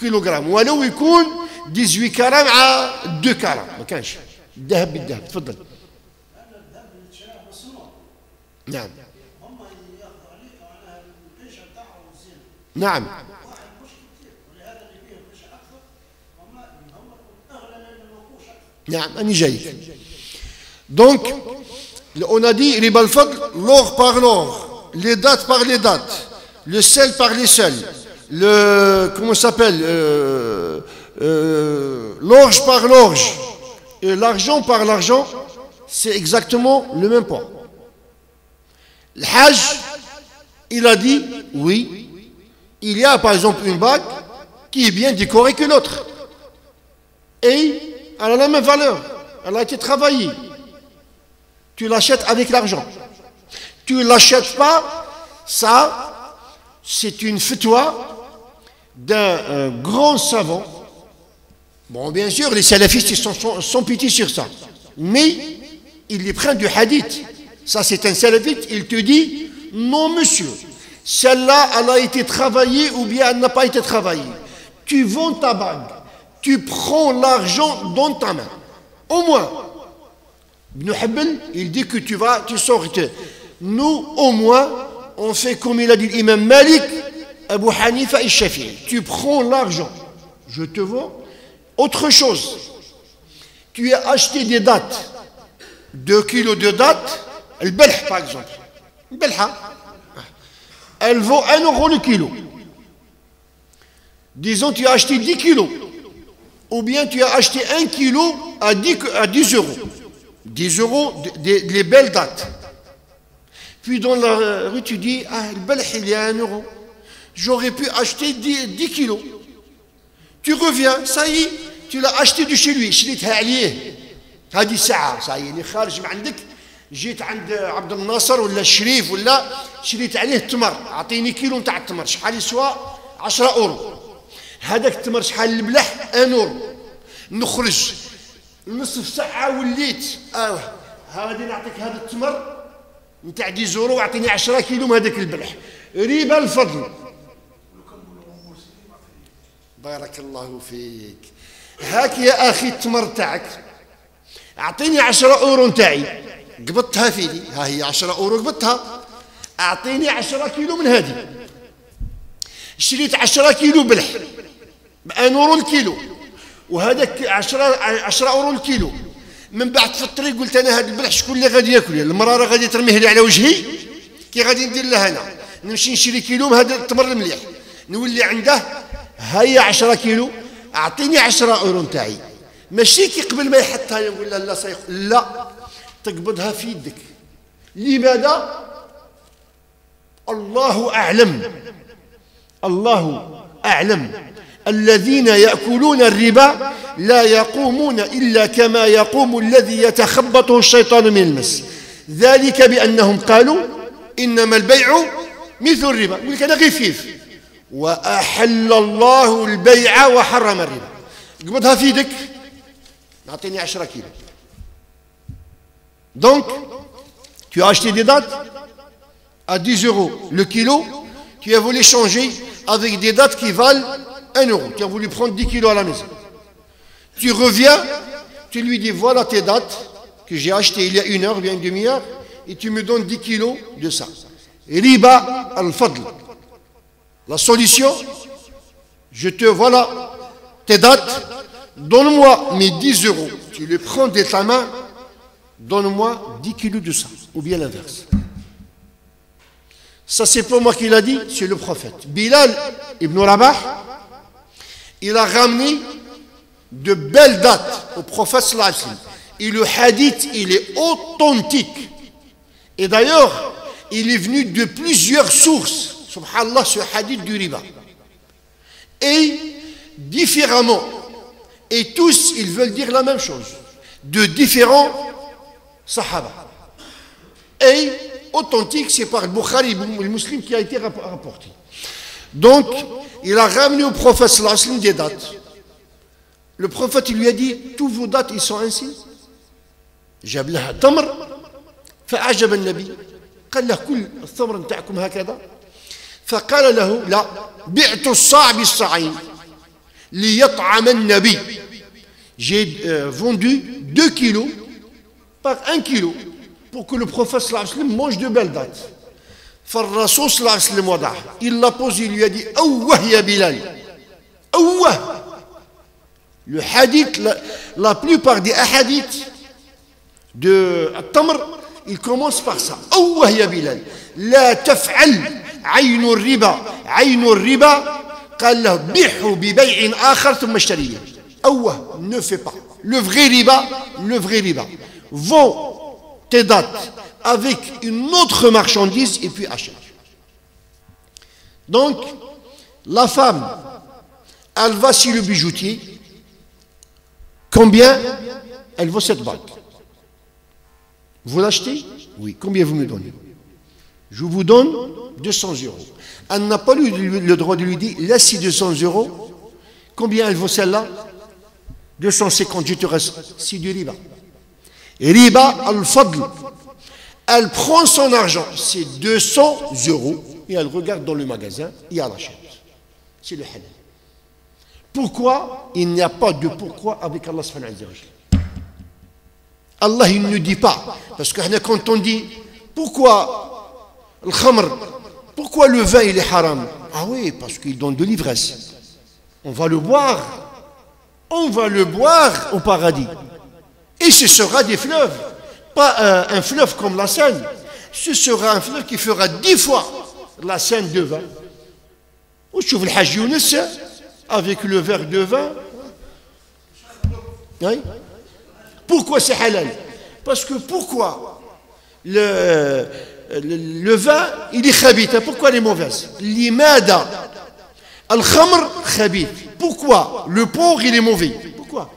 كيلوغرام ولو يكون 18 كارا مع 2 كارا ما كانش. الذهب بالذهب. تفضل. نعم. نعم. نعم أني جاي. Donc on a dit riba al-fadl, l'or par l'or, les dates par les dates, le sel par les sels, comment ça s'appelle, l'orge par l'orge, et l'argent par l'argent, c'est exactement le même point. Le Hajj, il a dit, oui, il y a par exemple une bague qui est bien décorée que l'autre. Et elle a la même valeur, elle a été travaillée. Tu l'achètes avec l'argent. Tu ne l'achètes pas, ça, c'est une fatwa d'un grand savant. Bon, bien sûr, les salafistes, ils sont sans pitié sur ça. Mais, ils les prennent du hadith. Ça, c'est un salafiste, il te dit, non, monsieur, celle-là, elle a été travaillée ou bien elle n'a pas été travaillée. Tu vends ta bague, tu prends l'argent dans ta main. Au moins. Ibn Habbal, il dit que tu sors. Nous, au moins, on fait comme il a dit l'imam Malik, Abu Hanifa et Shafi'i. Tu prends l'argent, je te vends. Autre chose, tu as acheté des dattes, 2 kilos de dattes, le belh par exemple. Le belha, elle vaut 1 euro le kilo. Disons, tu as acheté 10 kilos. Ou bien tu as acheté 1 kilo à 10 euros. 10 euros, les belles dates. Puis dans la rue, tu dis, le belh, il y a 1 euro. J'aurais pu acheter 10 kilos. Tu reviens, ça y est, tu l'as acheté de chez lui. شريتها عليه. هذه ساعة، ça y est, اللي خارج من عندك، جيت عند عبد الناصر ولا الشريف ولا شريت عليه التمر، أعطيني كيلو نتاع التمر، شحال يسوى؟ 10 أورو. هذاك التمر شحال البلح؟ 1 أورو. نخرج نصف ساعة وليت هذه نعطيك هذا التمر نتاع 10 أورو واعطيني 10 كيلو من هذاك البلح. ربا الفضل. بارك الله فيك. هاك يا أخي التمر تاعك، أعطيني 10 أورو نتاعي، قبضتها في يدي، ها هي 10 أورو قبضتها، أعطيني 10 كيلو من هذه. شريت 10 كيلو بلح ب1 أورو الكيلو، وهذاك 10 أورو الكيلو. من بعد في الطريق قلت أنا هذا البلح شكون اللي غادي ياكل؟ المرأة راه غادي ترميه لي على وجهي، كي غادي ندير لها أنا؟ نمشي نشري كيلو من هذا التمر المليح، نولي عنده هيا 10 كيلو، أعطيني 10 أورو نتاعي. ماشي كي قبل ما يحطها يقول لها لا لا، تقبضها في يدك. لماذا؟ الله أعلم، الله أعلم. الذين يأكلون الربا لا يقومون إلا كما يقوم الذي يتخبطه الشيطان من المس، ذلك بأنهم قالوا إنما البيع مثل الربا. يقول لك أنا غفيف، وأحل الله البيع وحرم الربا. قبضها في يدك، أعطيني 10 كيلو. Donc, tu as acheté des dattes à 10 euros le kilo, tu as voulu changer avec des dattes qui valent 1 euro. Tu as voulu prendre 10 kilos à la maison. Tu reviens, tu lui dis voilà tes dattes que j'ai achetées il y a 1 heure, bien une demi-heure, et tu me donnes 10 kilos de ça. Riba al-fadl. La solution, je te voilà tes dattes, donne-moi mes 10 euros. Tu les prends de ta main, donne-moi 10 kilos de ça, ou bien l'inverse. Ça, c'est pas moi qui l'a dit, c'est le prophète. Bilal ibn Rabah, il a ramené de belles dates au prophète sallallahu alayhi wa sallam. Et le hadith, il est authentique. Et d'ailleurs, il est venu de plusieurs sources, subhanallah, ce hadith du riba. Et différemment, et tous, ils veulent dire la même chose, de différents sahaba. Et authentique, c'est par le Bukhari, le Muslim qui a été rapporté. Donc, il a ramené au prophète sallallahu alayhi wa sallam des dates. Le prophète, il lui a dit, tous vos dates, ils sont ainsi. جاب لها تمر فأعجب النبي، قال له كل الثمر نتاعكم هكذا؟ فقال له لا، بعت الصاع بالصاعين ليطعم النبي. J'ai vendu 2 kilos par 1 kilo pour que le prophète sallallahu alayhi wa sallam mange de belles dates. فالرسول صلى الله عليه وسلم وضعها. Il l'a posé, il lui a dit أوه يا بلال أوه. Le hadith, la plupart des hadiths de التمر, il commence par ça. أوه يا بلال لا تفعل عين الربا عين الربا. قال له بيعه ببيع آخر ثم اشتريه. أوه, ne fais pas. Le vrai riba, vends tes dates avec une autre marchandise et puis achète. Donc, la femme, elle va chez le bijoutier. Combien elle vaut cette bague? Vous l'achetez? Oui. Combien vous me donnez? Je vous donne 200 euros. Elle n'a pas eu le droit de lui dire laisse 200 euros. Combien elle vaut celle-là? 250, je te reste. C'est du riba. Riba al-fadl. Elle prend son argent, c'est 200 euros, et elle regarde dans le magasin et elle achète. C'est le halal. Pourquoi? Il n'y a pas de pourquoi avec Allah subhanahu wa ta'ala. Allah, il ne dit pas. Parce que quand on dit pourquoi le khamr, pourquoi le vin il est haram? Ah oui, parce qu'il donne de l'ivresse. On va le boire. On va le boire au paradis. Et ce sera des fleuves. Pas un fleuve comme la Seine. Ce sera un fleuve qui fera 10 fois la Seine de vin. Ou je trouve le Hajj Younes avec le verre de vin. Oui. Pourquoi c'est halal? Parce que pourquoi le vin, il est khabith. Pourquoi il est mauvaise? L'imada. Al-khamr khabith. Pourquoi le porc, il est mauvais? Pourquoi?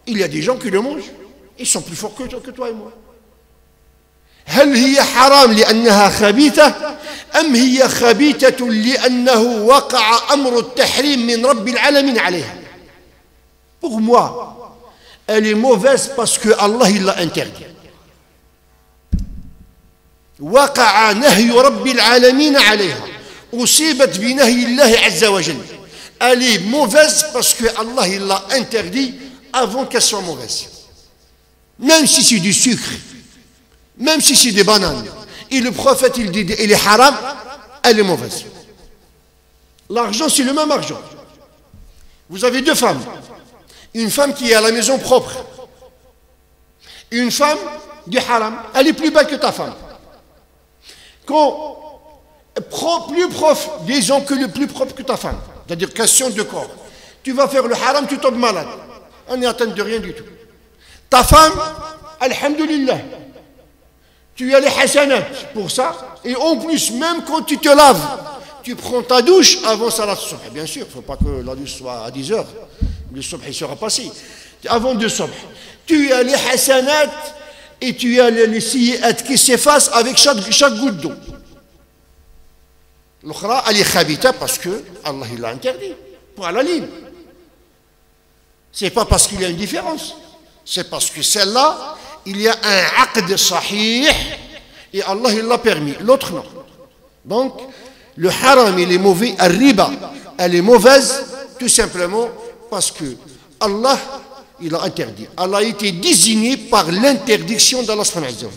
Il y a des gens qui le mangent. Ils sont plus forts que toi et moi. هل هي حرام لأنها خبيثة أم هي خبيثة لأنه وقع أمر التحريم من رب العالمين عليها? Pour moi, elle est mauvaise parce que Allah il l'a interdit. وقع نهي رب العالمين عليها. أصيبت بنهي الله عز وجل. elle est mauvaise parce que Allah il l'a interdit avant qu'elle soit mauvaise. Même si c'est du sucre, même si c'est des bananes, et le prophète il dit il est haram, elle est mauvaise. L'argent c'est le même argent. Vous avez deux femmes. Une femme qui est à la maison propre. Une femme du haram. Elle est plus belle que ta femme. Quand plus prof, disons que le plus propre que ta femme, c'est-à-dire question de corps, tu vas faire le haram, tu tombes malade. On n'est atteint de rien du tout. Ta femme, alhamdulillah, tu as les hasanat pour ça, et en plus, même quand tu te laves, tu prends ta douche avant salat subh. Bien sûr, il ne faut pas que la douche soit à 10 heures, le subh il sera passé. Avant de subh, tu as les hasanat et tu as les siyiat qui s'effacent avec chaque goutte d'eau. L'autre, elle est khabita parce que Allah il l'a interdit. Pour la ligne. Ce n'est pas parce qu'il y a une différence. C'est parce que celle-là, il y a un aqd sahih et Allah il l'a permis. L'autre non. Donc, le haram il est mauvais, la riba elle est mauvaise tout simplement parce que Allah il a interdit. Allah a été désigné par l'interdiction d'Allah subhanahu wa ta'ala.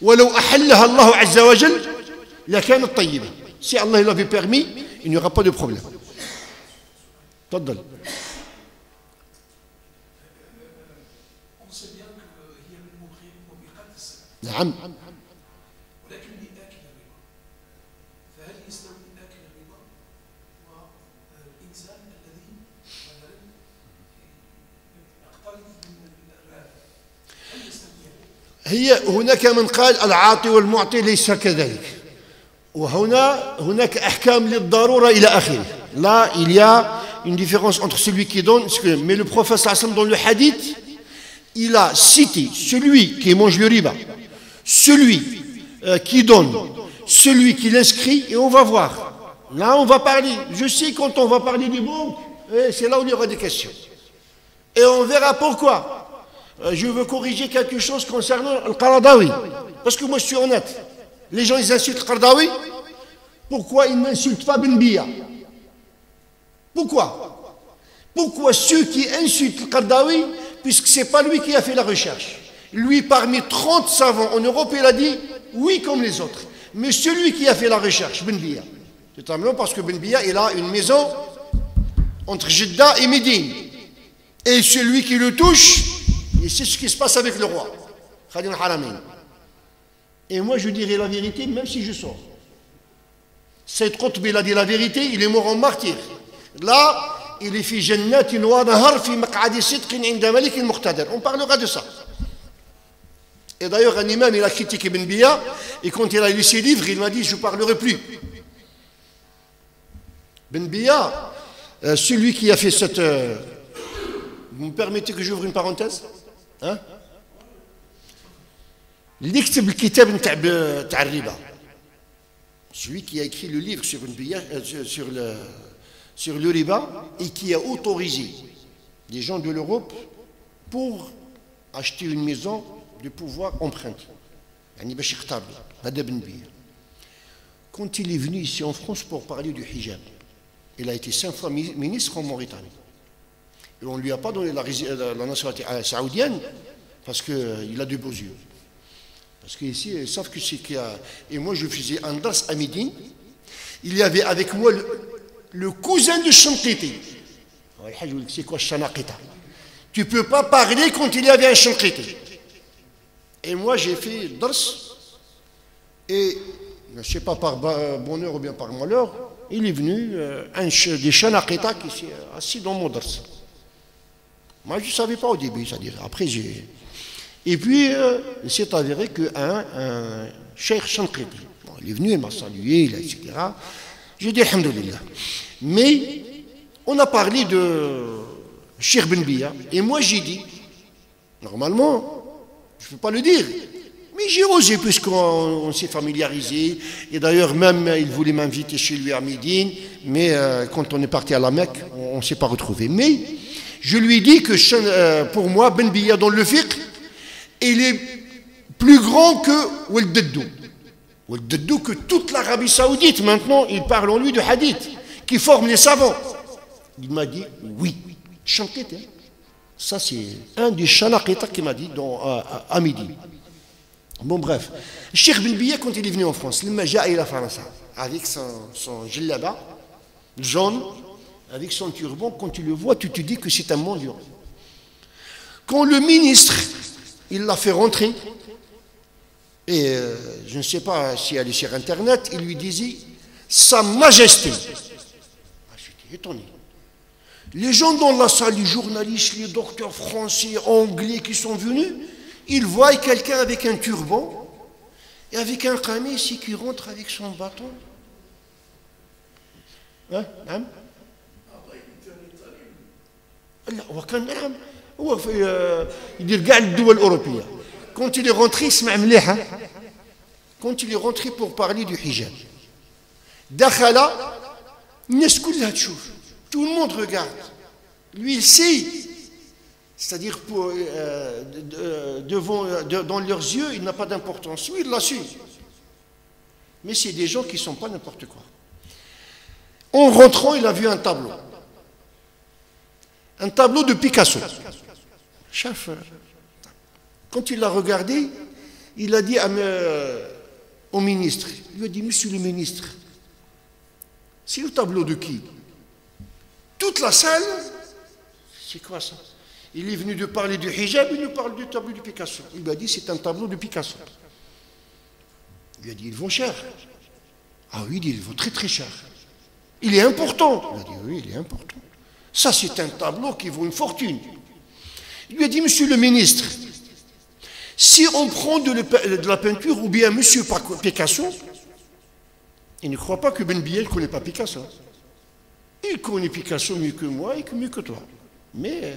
ولو أحلها الله عز وجل لكانت طيبة. Si Allah l'avait permis, il n'y aura pas de problème. تفضل. نعم. ولكن لآكل الربا فهل يستوي آكل الربا والإنسان الذي مثلا يقترض من الربا هل يستوي؟ هي هناك من قال العاطي والمعطي ليس كذلك هناك أحكام للضرورة إلى آخره. Là il y a une différence entre celui qui donne mais le prophète sallallahu alayhi wa sallam dans le hadith il a cité celui qui mange le riba, celui qui donne, celui qui l'inscrit, et on va voir. Là, on va parler. Je sais quand on va parler des banques, c'est là où il y aura des questions. Et on verra pourquoi. Je veux corriger quelque chose concernant le Qaradawi. Parce que moi, je suis honnête. Les gens, ils insultent le Qaradawi. Pourquoi ils n'insultent pas Ben Bia? Pourquoi? Pourquoi ceux qui insultent le Qaradawi, puisque ce n'est pas lui qui a fait la recherche. Lui, parmi 30 savants en Europe, il a dit oui comme les autres. Mais celui qui a fait la recherche, Ben Bia, c'est simplement parce que Ben Bia, il a une maison entre Jeddah et Médine. Et celui qui le touche, il sait ce qui se passe avec le roi, Khadim al-Haramin. Et moi, je dirais la vérité, même si je sors. Sayyid Qutb, il a dit la vérité, il est mort en martyr. Là, il est fi jannatin wa nahar fi maq'adi sidqin 'inda malik muqtadir. On parlera de ça. Et d'ailleurs, un imam, il a critiqué Ben Bia, et quand il a lu ses livres, il m'a dit, je ne parlerai plus. Ben Bia, celui qui a fait cette... vous me permettez que j'ouvre une parenthèse? Hein? Celui qui a écrit le livre sur Ben Bia, sur le riba, et qui a autorisé les gens de l'Europe pour acheter une maison de pouvoir emprunter. Quand il est venu ici en France pour parler du hijab, il a été 5 fois ministre en Mauritanie. Et on ne lui a pas donné la nationalité saoudienne parce qu'il a de beaux yeux. Parce qu'ici, ils savent que c'est qu'il y a... Et moi, je faisais un dars à Médine. Il y avait avec moi le cousin de Shanqiti. C'est quoi Shanaqita? Tu ne peux pas parler quand il y avait un Shanqiti. Et moi, j'ai fait dars. Et, je ne sais pas par bonheur ou bien par malheur, il est venu des Shanaqita qui s'est assis dans mon dars. Moi, je ne savais pas au début, c'est-à-dire, après j'ai... Et puis, il s'est avéré qu'un cheikh Shanqiti, bon, il est venu, il m'a salué, etc. J'ai dit alhamdoulilah. Mais, on a parlé de Cheikh Ben Bia, et moi j'ai dit, normalement, je ne peux pas le dire, mais j'ai osé puisqu'on s'est familiarisé, et d'ailleurs même, il voulait m'inviter chez lui à Médine, mais quand on est parti à la Mecque, on ne s'est pas retrouvé. Mais, je lui ai dit que pour moi, Ben Bia dans le fiqh, il est plus grand que Waldeddou. Waldeddou que toute l'Arabie Saoudite, maintenant, il parle en lui de hadith. qui forment les savants. Il m'a dit oui. Chanquet, hein. Ça, c'est un des chanakita qui m'a dit à midi. Bon, bref. Cheikh Ben Bia, quand il est venu en France, il m'a dit avec son djellaba jaune, avec son turban, quand tu le vois, tu te dis que c'est un mendiant. Quand le ministre, il l'a fait rentrer, et je ne sais pas si elle est sur Internet, il lui disait Sa Majesté. J'étais étonné. Les gens dans la salle, les journalistes, les docteurs français, anglais qui sont venus, ils voient quelqu'un avec un turban et avec un qamis ici qui rentre avec son bâton. Hein? Hein? Quand il est rentré, quand il est rentré pour parler du hijab, tout le monde regarde. Lui, il sait. C'est-à-dire, dans leurs yeux, il n'a pas d'importance. Oui, il l'a su. Mais c'est des gens qui ne sont pas n'importe quoi. En rentrant, il a vu un tableau. Un tableau de Picasso. Chef, quand il l'a regardé, il a dit au ministre, il lui a dit, monsieur le ministre, c'est le tableau de qui? Toute la salle, c'est quoi ça? Il est venu de parler du hijab, il nous parle du tableau de Picasso. Il lui a dit, c'est un tableau de Picasso. Il lui a dit, ils vont cher. Ah oui, il dit, ils vont très très cher. Il est important. Il a dit, oui, il est important. Ça, c'est un tableau qui vaut une fortune. Il lui a dit, monsieur le ministre, si on prend de la peinture ou bien monsieur Picasso, il ne croit pas que Ben Bia ne connaît pas Picasso. Il connaît Picasso mieux que moi et mieux que toi. Mais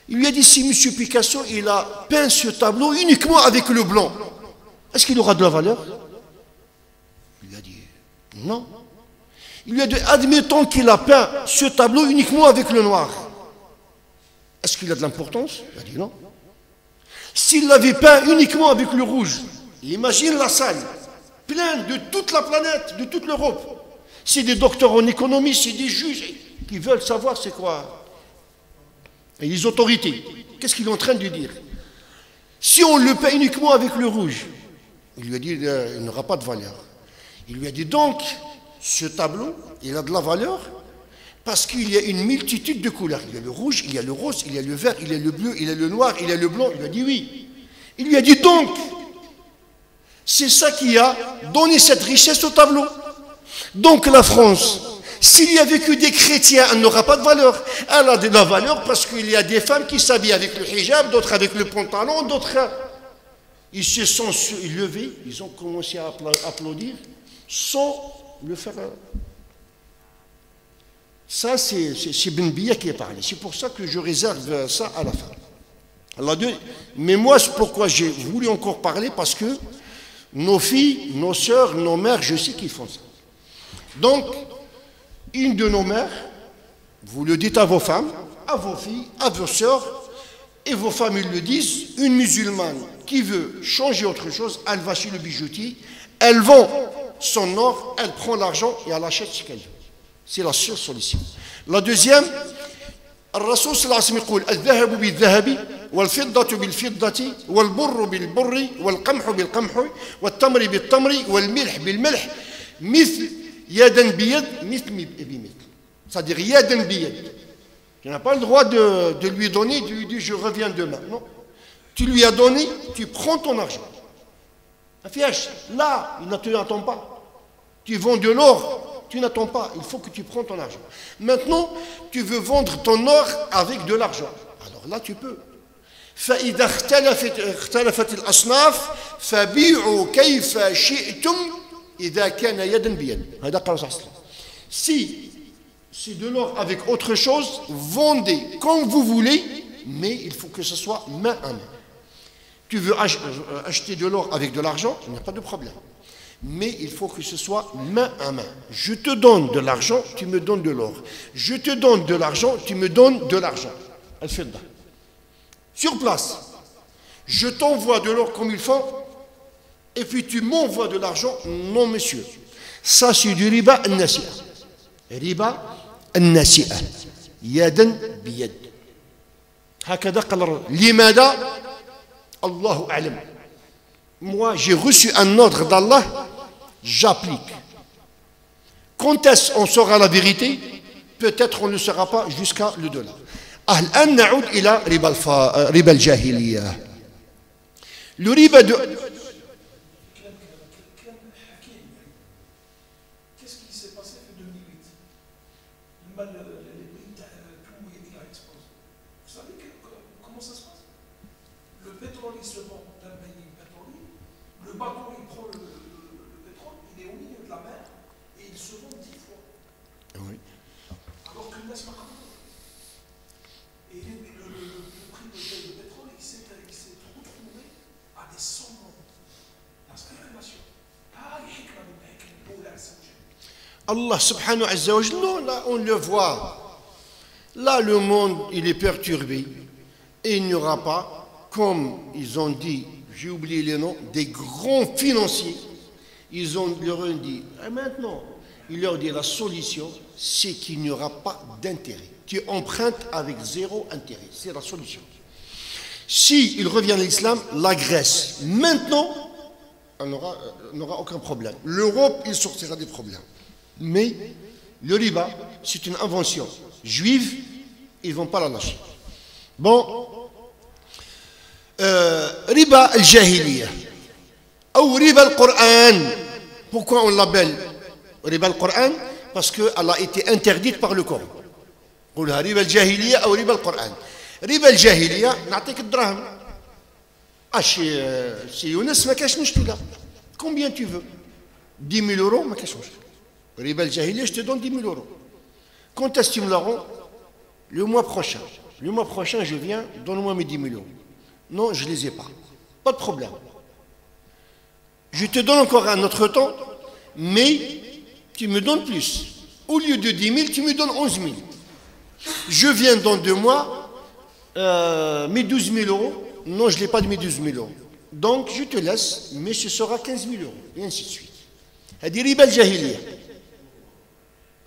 il lui a dit, si monsieur Picasso, il a peint ce tableau uniquement avec le blanc, est-ce qu'il aura de la valeur? Il lui a dit, non. Il lui a dit, admettons qu'il a peint ce tableau uniquement avec le noir. Est-ce qu'il a de l'importance? Il a dit non. S'il l'avait peint uniquement avec le rouge, imagine la salle, pleine de toute la planète, de toute l'Europe. C'est des docteurs en économie, c'est des juges qui veulent savoir c'est quoi. Et les autorités, qu'est-ce qu'il est en train de dire? Si on le peint uniquement avec le rouge, il lui a dit, il n'aura pas de valeur. Il lui a dit donc, ce tableau, il a de la valeur parce qu'il y a une multitude de couleurs. Il y a le rouge, il y a le rose, il y a le vert, il y a le bleu, il y a le noir, il y a le blanc. Il lui a dit oui. Il lui a dit donc, c'est ça qui a donné cette richesse au tableau. Donc la France, s'il n'y avait que des chrétiens, elle n'aura pas de valeur. Elle a de la valeur parce qu'il y a des femmes qui s'habillent avec le hijab, d'autres avec le pantalon, d'autres... Ils se sont levés, ils ont commencé à applaudir sans le faire. Ça, c'est Ben Bia qui a parlé. C'est pour ça que je réserve ça à la fin. Mais moi, c'est pourquoi j'ai voulu encore parler, parce que nos filles, nos sœurs, nos mères, je sais qu'ils font ça. Donc, une de nos mères, vous le dites à vos femmes, à vos filles, à vos sœurs, et vos femmes, ils le disent, une musulmane qui veut changer autre chose, elle va chez le bijoutier, elle vend son or, elle prend l'argent et elle achète ce qu'elle veut. C'est la seule solution. La deuxième, الرسول صلى الله عليه وسلم يقول الذهب بالذهب والفضة بالفضة والبر بالبر والقمح بالقمح والتمر بالتمر والملح بالملح مثل يدا بيد مثل بمثل. C'est-à-dire يدا بيد. Tu n'as pas le droit de lui donner, de lui dire je reviens demain. Non. Tu lui as donné, tu prends ton argent. Là, il ne t'attend pas. Tu vends de l'or, tu n'attends pas. Il faut que tu prends ton argent. Maintenant, tu veux vendre ton or avec de l'argent. Alors là, tu peux. فإذا اختلفت الأصناف فبيعوا كيف شئتم إذا كان يدا بيد. هذا قال صلى الله عليه وسلم. Si c'est de l'or avec autre chose, vendez comme vous voulez, mais il faut que ce soit main à main. Tu veux acheter de l'or avec de l'argent, il n'y a pas de problème. Mais il faut que ce soit main à main. Je te donne de l'argent, tu me donnes de l'or. Je te donne de l'argent, tu me donnes de l'argent. Al-Fidda. Sur place, je t'envoie de l'or comme il faut, et puis tu m'envoies de l'argent. Non, monsieur. Ça, c'est du riba al-nasiya. ربا النسيئة يدا بيد. هكذا قال. لماذا؟ الله أعلم. Moi, j'ai reçu un ordre d'Allah, j'applique. Quand est-ce qu'on saura la vérité? Peut-être on ne le saura pas jusqu'à le delà. الآن نعود إلى ربا الجاهلية. Le riba de... Qu'est-ce qui s'est passé en 2008? Les prix, tout il a explosé. Vous savez comment ça se passe? Le pétrole, il se vend d'un pays pétrolier. Le bateau, il prend le pétrole, il est au milieu de la mer et il se vend 10 fois. Oui. Alors que n'est-ce pas comme ça? Et le prix du pétrole, il s'est retrouvé à des sommets. La spéculation. Ah, il y a Allah subhanahu wa ta'ala, non, là on le voit. Là le monde il est perturbé. Et il n'y aura pas, comme ils ont dit, j'ai oublié les noms, des grands financiers. Leur ont dit, et maintenant, il leur dit la solution, c'est qu'il n'y aura pas d'intérêt. Tu empruntes avec zéro intérêt. C'est la solution. Si il revient à l'islam, la Grèce, maintenant, on n'aura aucun problème. L'Europe, il sortira des problèmes. Mais le riba, c'est une invention juive, ils ne vont pas la lâcher. Bon, riba al-jahiliya, ou riba al-Qur'an. Pourquoi on l'appelle riba al-Qur'an? Parce qu'elle a été interdite par le Coran. قولها ربا الجاهلية أو ربا القرآن. ربا الجاهلية نعطيك الدراهم. سي يونس ما كاش نشتري. Combien tu veux? 10 000 euros, ما كاش مشكل. ربا الجاهلية, je te donne 10 000 euros. Quand est-ce que tu me l'auront? Le mois prochain. Le mois prochain, je viens, donne-moi mes 10 000 euros. Non, je ne les ai pas. Pas de problème. Je te donne encore un autre temps, mais tu me donnes plus. Au lieu de 10 000, tu me donnes 11 000. Je viens dans 2 mois, mes 12 000 euros. Non, je n'ai pas de mes 12 000 euros. Donc, je te laisse, mais ce sera 15 000 euros. Et ainsi de suite. هذه ربا الجاهلية.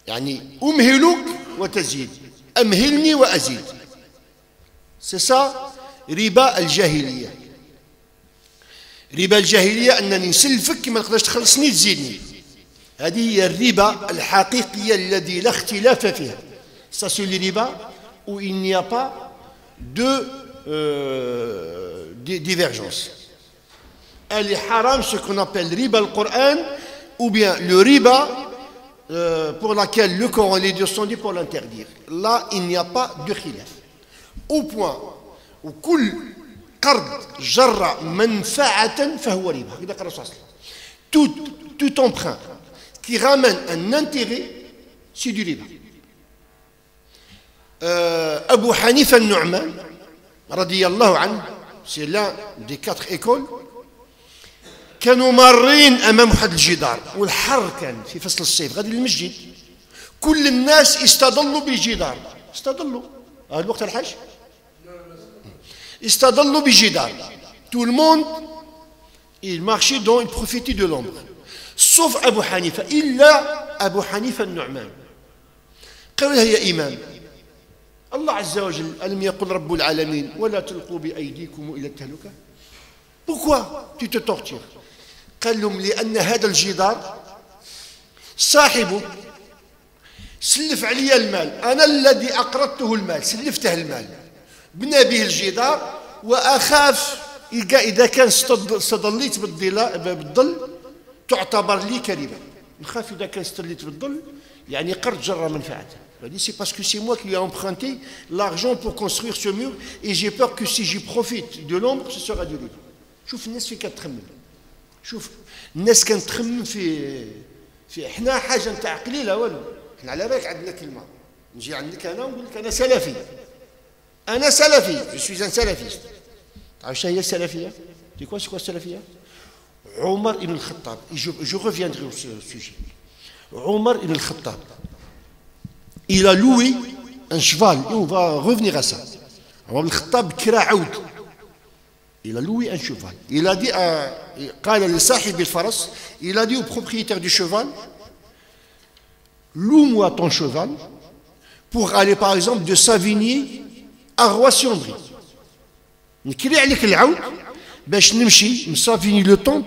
يعني أمهلك وتزيد. أمهلني وأزيد. C'est ça, ربا الجاهلية. ربا الجاهلية أنني نسلفك ما تقدرش تخلصني تزيدني. هذه هي الربا الحقيقية الذي لا اختلاف فيها. Ça c'est le riba où il n'y a pas de divergence. Elle est haram, ce qu'on appelle riba al-Qur'an, ou bien le riba pour laquelle le Coran est descendu pour l'interdire. Là, il n'y a pas de khilaf. Au point où كل قرض جر منفعة فهو ربا. هكذا قال الرسول. Tout emprunt qui ramène un intérêt, c'est du riba. Abu Hanifa al-Nu'man, radiyallahu anhu, c'est l'un des 4 écoles. كانوا مارين امام واحد الجدار والحر كان في فصل الصيف غادي للمسجد. كل الناس استظلوا بالجدار. استظلوا هذا الوقت الحج. استظلوا بجدار. Tout le monde il marchait donc il profitait de l'ombre. Sauf Abu Hanifa. إلا أبو حنيفة النعمان. قالوا له يا إمام الله عز وجل ألم يقل رب العالمين ولا تلقوا بأيديكم إلى التهلكة. Pourquoi tu te tortures? قال لهم لأن هذا الجدار صاحبه سلف علي المال. أنا الذي أقرضته المال سلفته المال بنى به الجدار وأخاف إذا كان استظليت بالظل تعتبر لي كريمة. نخاف إذا كان استظليت بالظل يعني قرض جر منفعته. C'est parce que c'est moi qui lui ai emprunté l'argent pour construire ce mur et j'ai peur que si j'y profite de l'ombre ce sera du riba. شوف الناس في كتخمم. شوف الناس كنتخمم في احنا حاجه نتاع قليله والو. احنا على بالك عندنا كلمه نجي عندك انا ونقول لك انا سلفي. انا سلفي جو سوي ان سلفيست. تعرف شنو هي السلفيه؟ دي كوا سي كوا السلفيه؟ عمر بن الخطاب. جو reviendrai au sujet. عمر بن الخطاب. Il a loué un cheval et on va revenir à ça. عمر بن الخطاب كرا عود. Il a loué un cheval. Il a dit قال لصاحب الفرس, il a dit au propriétaire du cheval loue-moi ton cheval pour aller par exemple de Savigny à Roissy-en-Brie. نكري عليك العود باش نمشي من سافيني لو طومب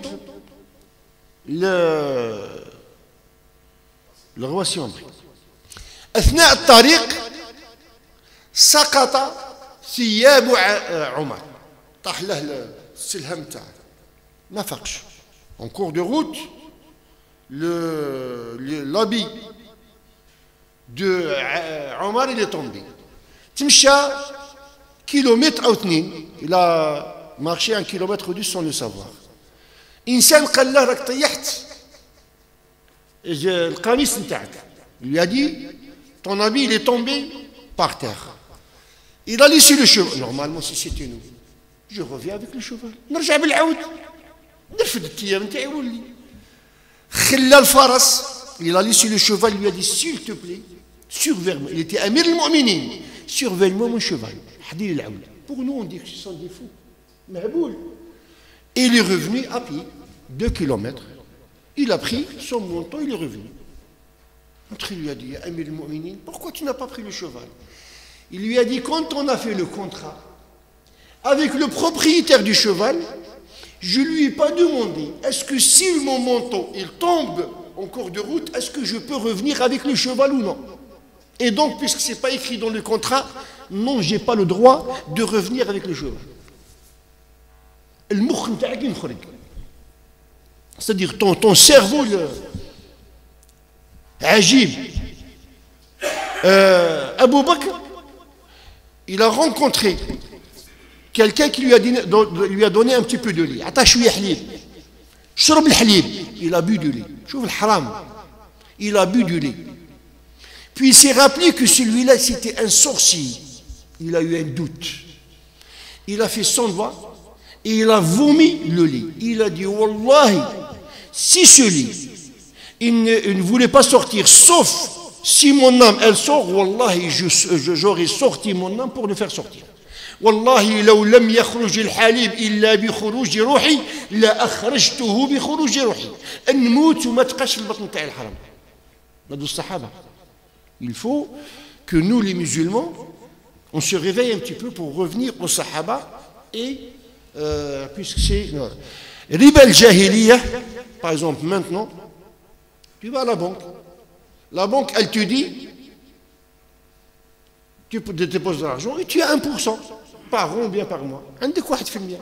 لغواسيون-بري. أثناء الطريق سقط ثياب عمر، طاح له السلهم تاعه ما فاقش. En cours de route, l'habit de Omar il est tombé. تمشى kilomètre أو اثنين، il a marché 1 kilomètre ou 2 sans le savoir. إنسان قال له راك طيحت القميص نتاعك. Il lui a dit ton habit il est tombé par terre. Il a laissé le cheval. Normalement si c'était nous, je reviens avec le cheval. نرجع بالعود نرفد الثياب نتاعي ولي. خلى الفرس. Il a laissé le cheval, il lui a dit s'il te plaît surveille-moi. Il était Amir al-Mu'minin. Surveille-moi mon cheval. حدي العود. Pour nous on dit que ce sont des fous. مهبول. Et il est revenu à pied 2 kilomètres. Il a pris son manteau, il est revenu. L'autre lui a dit Amir al-Mu'minin, pourquoi tu n'as pas pris le cheval? Il lui a dit quand on a fait le contrat avec le propriétaire du cheval, je ne lui ai pas demandé est-ce que si mon manteau il tombe en cours de route, est-ce que je peux revenir avec le cheval ou non? Et donc, puisque ce n'est pas écrit dans le contrat, non, je n'ai pas le droit de revenir avec le cheval. C'est-à-dire ton cerveau, Ajib, Abu Bakr, il a rencontré quelqu'un qui lui a donné un petit peu de lait. Il a bu du lait. Il a bu du lait. Puis il s'est rappelé que celui-là, c'était un sorcier. Il a eu un doute. Il a fait son doigt et il a vomi le lait. Il a dit, Wallahi, si ce lait, il ne voulait pas sortir, sauf si mon âme, elle sort, Wallahi, j'aurais sorti mon âme pour le faire sortir. والله لو لم يخرج الحليب إلا بخروج روحي لأخرجته بخروج روحي. نموت وما تبقاش في البطن تاع الحرام. هذو الصحابة. Il faut que nous les musulmans on se réveille un petit peu pour revenir aux Sahaba et puisque c'est riba al-jahiliya par exemple maintenant tu vas à la banque elle te dit tu déposes de l'argent et tu as 1% par an bien par mois. عندك 1%.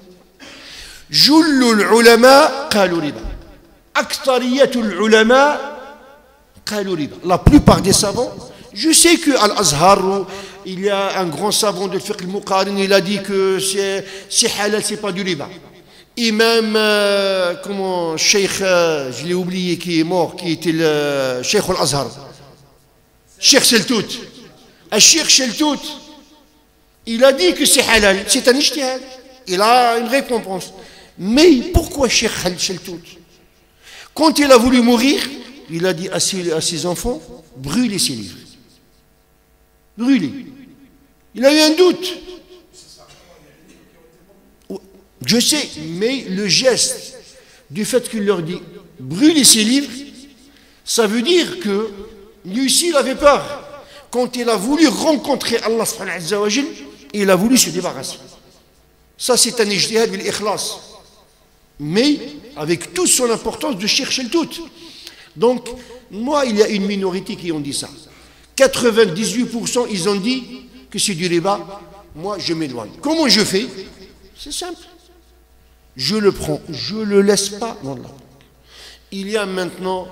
جل العلماء قالوا ربا. أكثرية العلماء قالوا ربا. La plupart des savants, je sais que Al-Azhar, il y a un grand savant de fiqh al-Muqarin, il a dit que c'est halal, c'est pas du riba. Et même, comment, Cheikh, je l'ai oublié, qui est mort, qui était le Cheikh Al-Azhar, Cheikh Sheltout. Cheikh Sheltout, il a dit que c'est halal, c'est un ijtihad. Il a une récompense. Mais pourquoi Cheikh Sheltout? Quand il a voulu mourir, il a dit à ses enfants, brûlez ses livres. Brûlez. Il a eu un doute. Je sais, mais le geste du fait qu'il leur dit, brûlez ses livres, ça veut dire que lui aussi il avait peur. Quand il a voulu rencontrer Allah subhanahu wa ta'ala, il a voulu se débarrasser. Ça c'est un ijtihad bil ikhlas. Mais avec toute son importance de chercher le tout. Donc, moi, il y a une minorité qui ont dit ça. 98% ils ont dit que c'est du riba. Moi, je m'éloigne. Comment je fais? C'est simple. Je le prends, je ne le laisse pas dans la banque. Il y a maintenant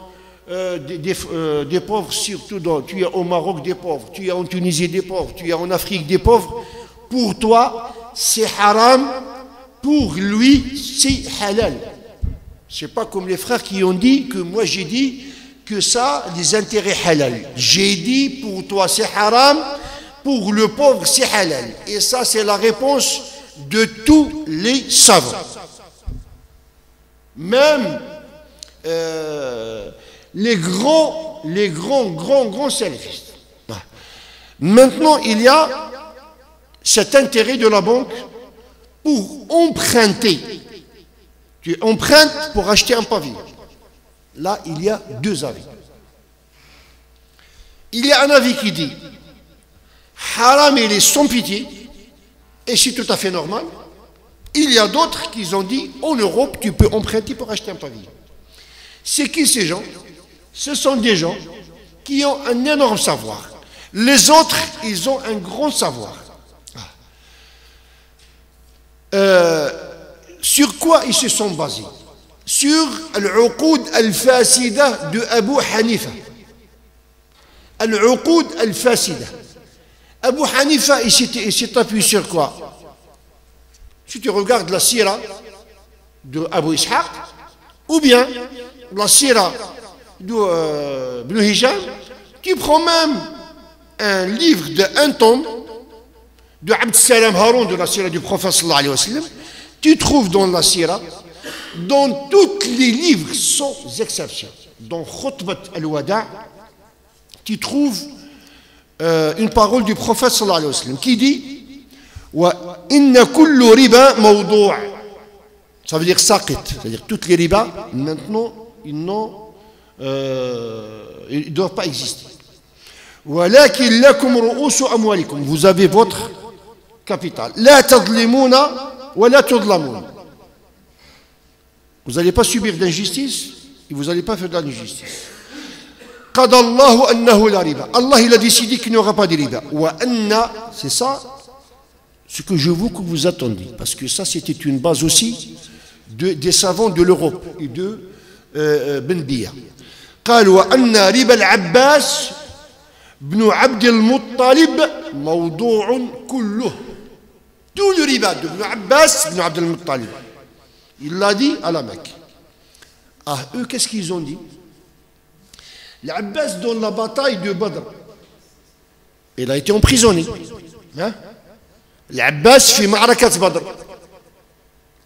des pauvres, surtout tu as au Maroc des pauvres, tu as en Tunisie des pauvres, tu as en Afrique des pauvres. Pour toi, c'est haram. Pour lui, c'est halal. C'est pas comme les frères qui ont dit que moi j'ai dit que ça, les intérêts halal. J'ai dit pour toi c'est haram, pour le pauvre c'est halal. Et ça c'est la réponse de tous les savants. Même les grands salafistes. Maintenant il y a cet intérêt de la banque pour emprunter. Tu empruntes pour acheter un pavillon. Là, il y a deux avis. Il y a un avis qui dit haram, il est sans pitié, et c'est tout à fait normal. Il y a d'autres qui ont dit en Europe, tu peux emprunter pour acheter un pavillon. C'est qui ces gens? Ce sont des gens qui ont un énorme savoir. Les autres, ils ont un grand savoir. Sur quoi ils se sont basés? Sur al-uqoud al-fasida de Abu Hanifa. Al-uqoud al-fasida. Abu Hanifa, il s'est appuyé sur quoi? Si tu regardes la sira de Abu Ishaq, ou bien la sira de Ibn Hisham, tu prends même un livre d'un tome de Abd Salam Haroun de la sira du prophète sallallahu alayhi wa sallam, tu trouves dans la sira, dans tous les livres sans exception, dans Khutbat al-Wada', tu trouves une parole du prophète sallallahu alayhi wa sallam qui dit wa inna kullu riba mawdu'. Ça veut dire saqit, c'est-à-dire toutes les ribas maintenant ils ne doivent pas exister. Walakin lakum ru'usu amwalikum, vous avez votre capital. La tadlimuna wa la tudlamun. Vous n'allez pas subir d'injustice et vous n'allez pas faire de l'injustice. Qadallahu annahu la riba. Allah il a décidé qu'il n'y aura pas de riba. Wa anna, c'est ça ce que je veux que vous attendiez, parce que ça c'était une base aussi des savants de l'Europe et de Ben Bia. قال وأن ربا العباس بن عبد المطلب موضوع كله. Tout le riba de Ibn Abbas ibn Abd al-Muttalib, il l'a dit à la Mecque. Ah, eux, qu'est-ce qu'ils ont dit? L'Abbas, dans la bataille de Badr, il a été emprisonné. Hein? L'Abbas في معركة بدر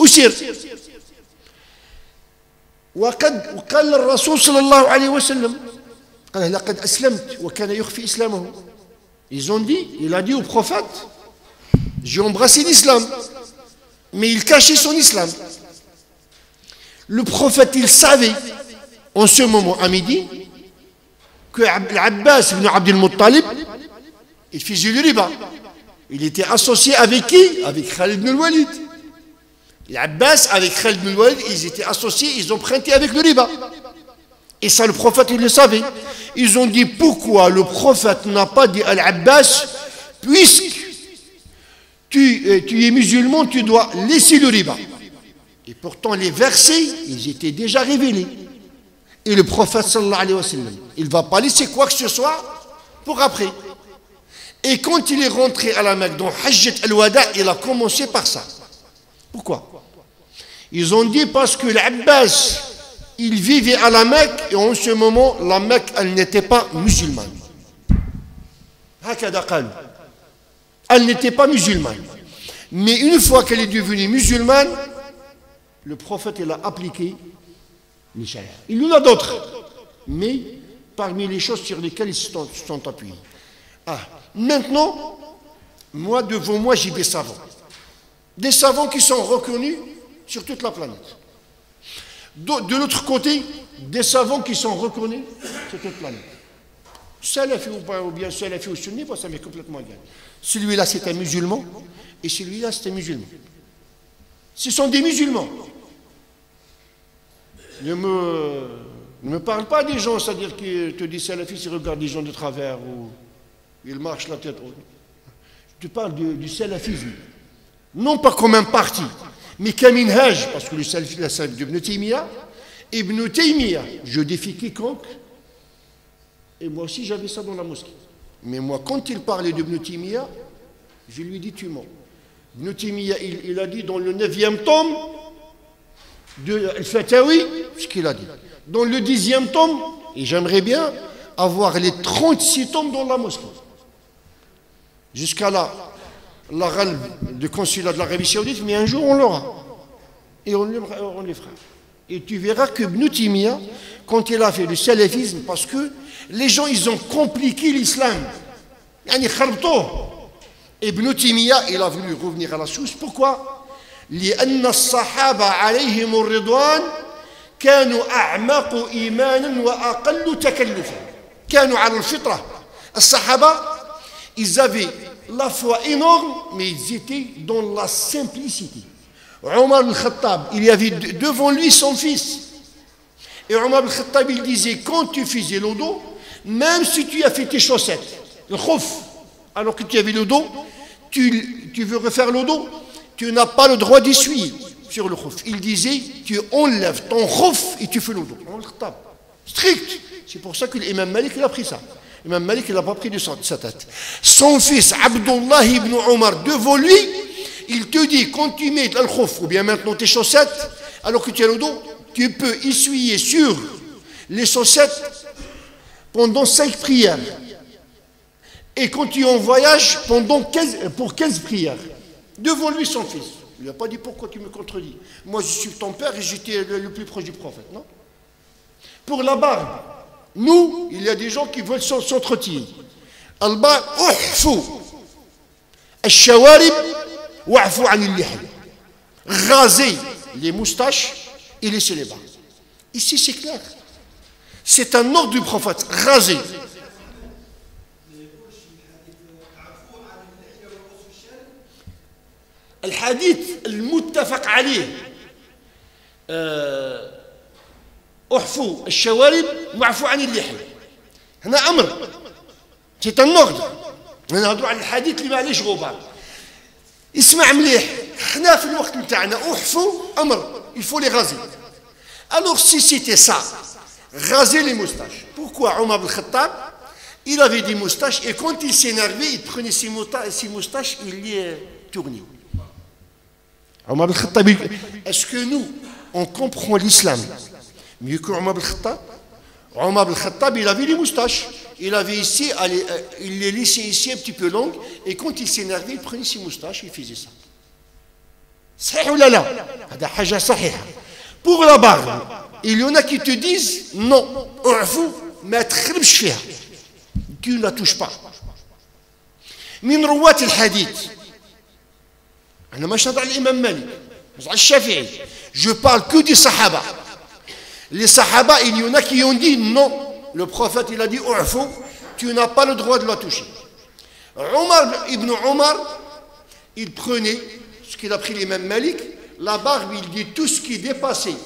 أسر. وقال الرسول صلى الله عليه وسلم قال لقد أسلمت وكان يخفي إسلامه. Ils ont dit, il a dit au prophète, j'ai embrassé l'islam, mais il cachait son islam. Le prophète, il savait en ce moment à midi que l'Abbas ibn Abd al-Muttalib, il faisait le riba. Il était associé avec qui? Avec Khalid ibn al-Walid. L'Abbas avec Khalid ibn al-Walid, ils étaient associés, ils ont emprunté avec le riba. Et ça, le prophète, il le savait. Ils ont dit, pourquoi le prophète n'a pas dit à l'Abbas, puisque tu es musulman, tu dois laisser le riba. Et pourtant, les versets, ils étaient déjà révélés. Et le prophète, sallallahu alayhi wa sallam, il ne va pas laisser quoi que ce soit pour après. Et quand il est rentré à la Mecque, dans Hajjat al-Wada', il a commencé par ça. Pourquoi? Ils ont dit parce que l'Abbas, il vivait à la Mecque, et en ce moment, la Mecque, elle n'était pas musulmane. Elle n'était pas musulmane. Mais une fois qu'elle est devenue musulmane, le prophète, il a appliqué les charia. Il y en a d'autres, mais parmi les choses sur lesquelles ils se sont appuyés. Ah, maintenant, moi, devant moi, j'ai des savants. Des savants qui sont reconnus sur toute la planète. De l'autre côté, des savants qui sont reconnus sur toute la planète. Salafi ou bien Salafi ou Sunni, ça m'est complètement égal. Celui-là, c'est un musulman, et celui-là, c'est un musulman. Ce sont des musulmans. Ne me parle pas des gens, c'est-à-dire qui te disent Salafi, ils regardent des gens de travers, ou ils marchent la tête. Je te parle du salafisme. Non pas comme un parti, mais comme un minhaj, parce que le salafisme, la salaf d'Ibn Taymiyyah, Ibn Taymiyyah, je défie quiconque, et moi aussi j'avais ça dans la mosquée. Mais moi, quand il parlait d'Ibn Taymiyyah, je lui dis tu mens. Ibn Taymiyyah, il a dit dans le 9e tome de Al-Fatawi, ce qu'il a dit. Dans le 10e tome, et j'aimerais bien avoir les 36 tomes dans la mosquée. Jusqu'à là, la râle de consulat de l'Arabie Saoudite, mais un jour on l'aura. Et on les fera. Et tu verras que Ibn Taymiyyah, quand il a fait le salafisme, parce que les gens, ils ont compliqué l'islam. Ibn Taymiyyah, il a voulu revenir à la source. Pourquoi? لأن الصحابة عليهم الرضوان كانوا أعمق إيمانا وأقل تكلفا كانوا على الفطرة Les Sahaba, ils avaient la foi énorme, mais ils étaient dans la simplicité. Omar al-Khattab, il y avait devant lui son fils. Et Omar al-Khattab, il disait, quand tu faisais le dos, même si tu as fait tes chaussettes, le khouf, alors que tu avais le dos, tu veux refaire le dos, tu n'as pas le droit d'essuyer sur le khouf. Il disait, tu enlèves ton khouf et tu fais le dos. Omar al-Khattab, strict. C'est pour ça que l'imam Malik, il a pris ça. L'imam Malik, il n'a pas pris de sa tête. Son fils, Abdullah ibn Omar, devant lui, il te dit, quand tu mets le khouf, ou bien maintenant tes chaussettes, alors que tu as le dos, tu peux essuyer sur les chaussettes pendant 5 prières. Et quand tu es en voyage, pour 15 prières. Devant lui, son fils. Il n'a pas dit, pourquoi tu me contredis? Moi, je suis ton père et j'étais le plus proche du prophète, non? Pour la barbe, nous, il y a des gens qui veulent s'entretenir. Al-barbe, uhfou. Al-shawarib, wa'fou an al-lihi. Raser les moustaches et laisser les barbes. Ici, c'est clair. C'est un ordre du prophète. Raser. الحديث المتفق عليه احفوا الشوارب واعفوا عن اللحى هنا امر c'est un ordre نهضروا على الحديث اللي معليش غبار اسمع مليح حنا في الوقت نتاعنا احفوا امر il faut les raser alors si c'était ça raser les moustaches pourquoi Omar ibn Khattab il avait des moustaches et quand il s'énervait il prenait ses moustaches il les tournait. Omar ibn Khattab, est-ce que nous, on comprend l'islam mieux que Omar ibn Khattab? Omar ibn Khattab, il avait les moustaches. Il avait ici, il les laissait ici un petit peu longues, et quand il s'énervait, il prenait ses moustaches, il faisait ça. Sahih ou la la? Hada haja sahiha. Pour la barbe, il y en a qui te disent, non, mais tu ne la touches pas. Min rouat al-hadith. أنا ما شرط على الإمام مالك مش على الشافعي je parle que des sahaba les sahaba il y en a qui ont dit non le prophète il a dit u'fou tu n'as pas le droit de la toucher Omar ibn Omar il prenait ce qu'il a pris l'imam Malik la barbe il dit tout ce qui dépassait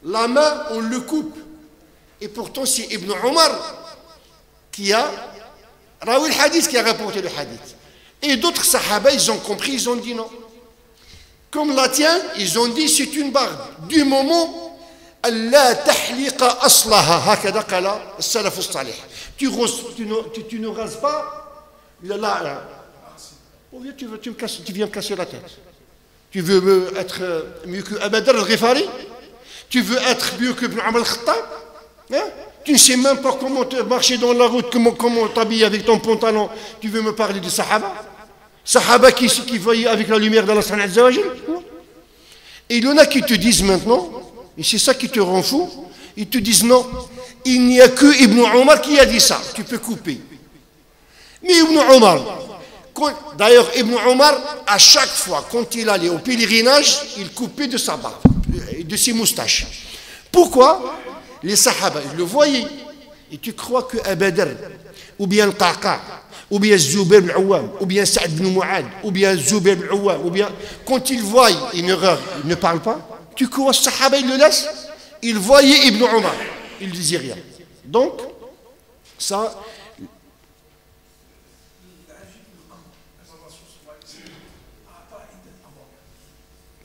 la main on le coupe et pourtant c'est Ibn Omar qui a rawi le hadith qui a rapporté le hadith. Et d'autres sahaba, ils ont compris, ils ont dit non. Comme la tienne, ils ont dit c'est une barbe. Du moment, Allah tahliqa aslaha, hakada qala as-salaf as-salih. Tu ne rases pas, là. Oh, tu viens me casser la tête. Tu veux être mieux que Abu Dharr al-Ghifari? Tu veux être mieux que Ibn Umar al-Khattab? Hein? Tu ne sais même pas comment marcher dans la route, comment t'habiller avec ton pantalon. Tu veux me parler de Sahaba? Sahaba qui voyaient avec la lumière d'Allah Azza wa Jal. Et il y en a qui te disent maintenant, et c'est ça qui te rend fou, ils te disent non, il n'y a que Ibn Omar qui a dit ça, tu peux couper. Mais Ibn Omar, d'ailleurs Ibn Omar, à chaque fois, quand il allait au pèlerinage, il coupait de sa barbe, de ses moustaches. Pourquoi? Les Sahaba, ils le voyaient. Et tu crois que Abu Dharr, ou bien Qaqa, ou bien Zubair ibn Awwam, ou bien Saad ibn Mu'ad, ou bien Zubair ibn Awwam, ou bien quand ils voient une erreur, ils ne parlent pas. Tu crois que Sahaba, ils le laissent? Ils voyaient Ibn Omar, ils ne disaient rien. Donc, ça.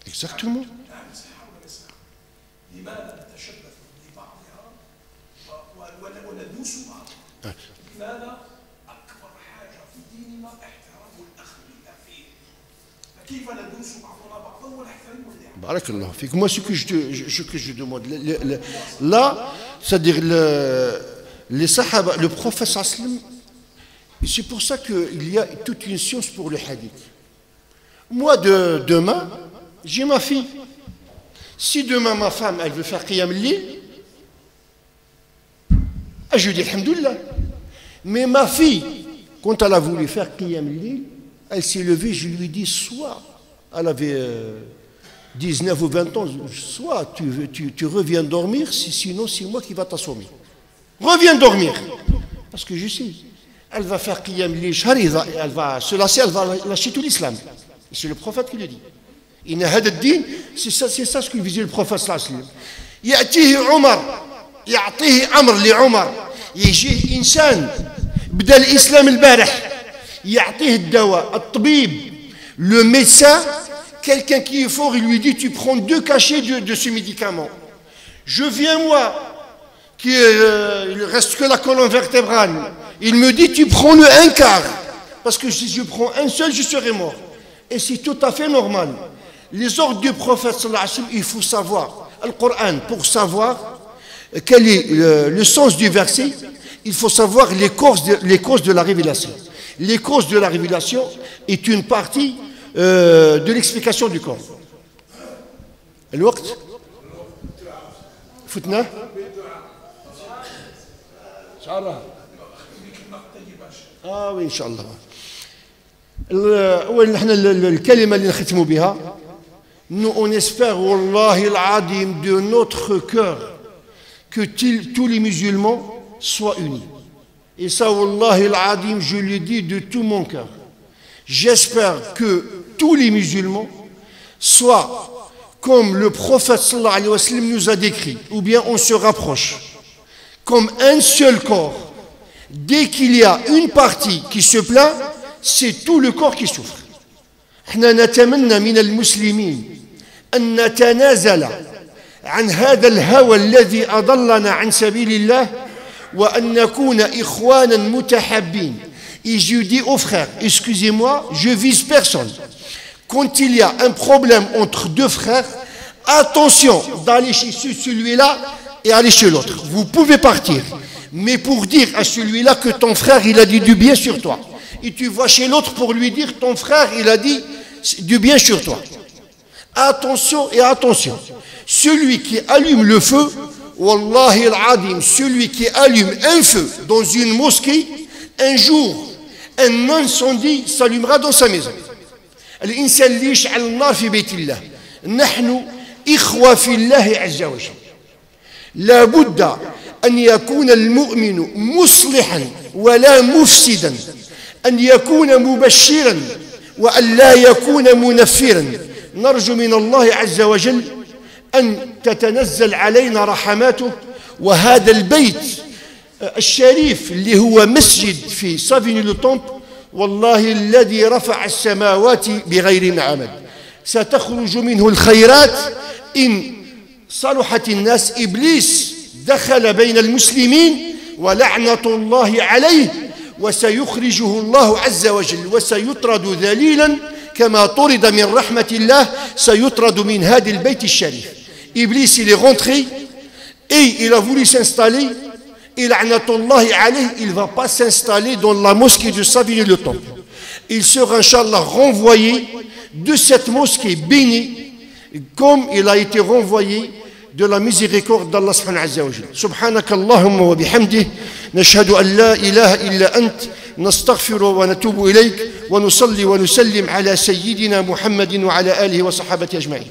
Exactement. Barakallah. Moi, ce que je demande, là, c'est-à-dire les Sahaba, le prophète sallam, c'est pour ça qu'il y a toute une science pour le hadith. Moi, demain, j'ai ma fille. Si demain ma femme, elle veut faire qiyam al-layl, je dis alhamdoulilah. Mais ma fille, quand elle a voulu faire qiyam al-layl, elle s'est levée, je lui ai dit, soit elle avait 19 ou 20 ans, soit tu reviens dormir, sinon c'est moi qui va t'assommer. Reviens dormir. Parce que je sais, elle va faire qiyam li shahr, elle va se lasser, elle va lâcher tout l'islam. C'est le prophète qui le dit. Inna hada ad-din, c'est ça ce que visait le prophète sallallahu alayhi wa sallam. يأتيه عمر يعطيه أمر لعمر يجيه إنسان بدأ الإسلام البارح يعطيه الدواء الطبيب le médecin quelqu'un qui est fort il lui dit tu prends 2 cachets de ce médicament je viens moi qui il reste que la colonne vertébrale il me dit tu prends le 1/4 parce que si je prends un seul je serai mort et c'est tout à fait normal les ordres du prophète sallallahu alayhi wa sallam il faut savoir le Coran, pour savoir quel est le sens du verset, il faut savoir les causes de la révélation. Les causes de la révélation est une partie de l'explication du Coran. الوقت فتنا شعرها oui إن شاء الله نحن الكلمة اللي نختم بها nous on espère wallahi al-adim de notre cœur que tous les musulmans soient unis et ça wallahi al-adim je le dis de tout mon cœur j'espère que tous les musulmans soient comme le prophète sallallahu alayhi wa sallam nous a décrit ou bien on se rapproche comme un seul corps dès qu'il y a une partie qui se plaint c'est tout le corps qui souffre احنا نتمنى من المسلمين أن نتنازل عن هذا الهوى الذي أضلنا عن سبيل الله وأن نكون إخوانا متحابين. Et je dis aux frères, excusez-moi, je vise personne. Quand il y a un problème entre 2 frères, attention d'aller chez celui-là et aller chez l'autre. Vous pouvez partir, mais pour dire à celui-là que ton frère il a dit du bien sur toi. Et tu vas chez l'autre pour lui dire ton frère il a dit du bien sur toi. Attention et attention. Celui qui allume le feu, wallahi al-adim, celui qui allume un feu dans une mosquée, un jour, un incendie s'allumera dans sa maison. الإنسان اللي يشعل النار في بيت الله نحن إخوة في الله عز وجل لا بد أن يكون المؤمن مصلحا ولا مفسدا أن يكون مبشرا وأن لا يكون منفرا نرجو من الله عز وجل أن تتنزل علينا رحماته وهذا البيت الشريف اللي هو مسجد في سافيني لو تومب والله الذي رفع السماوات بغير معمد ستخرج منه الخيرات إن صلحت الناس إبليس دخل بين المسلمين ولعنة الله عليه وسيخرجه الله عز وجل وسيطرد ذليلا كما طرد من رحمة الله سيطرد من هذا البيت الشريف. Iblis il est rentré et il a voulu s'installer et la'natullahi alayhi il ne va pas s'installer dans la mosquée de Savigny le Temple. Il sera inchallah renvoyé de cette mosquée bénie comme il a été renvoyé de la miséricorde d'Allah subhanahu wa ta'ala. Subhanaka Allahumma wa bihamdih nashhadu an la ilaha illa ant نستغفر ونتوب إليك ونصلي ونسلم على سيدنا محمد وعلى آله وصحبه أجمعين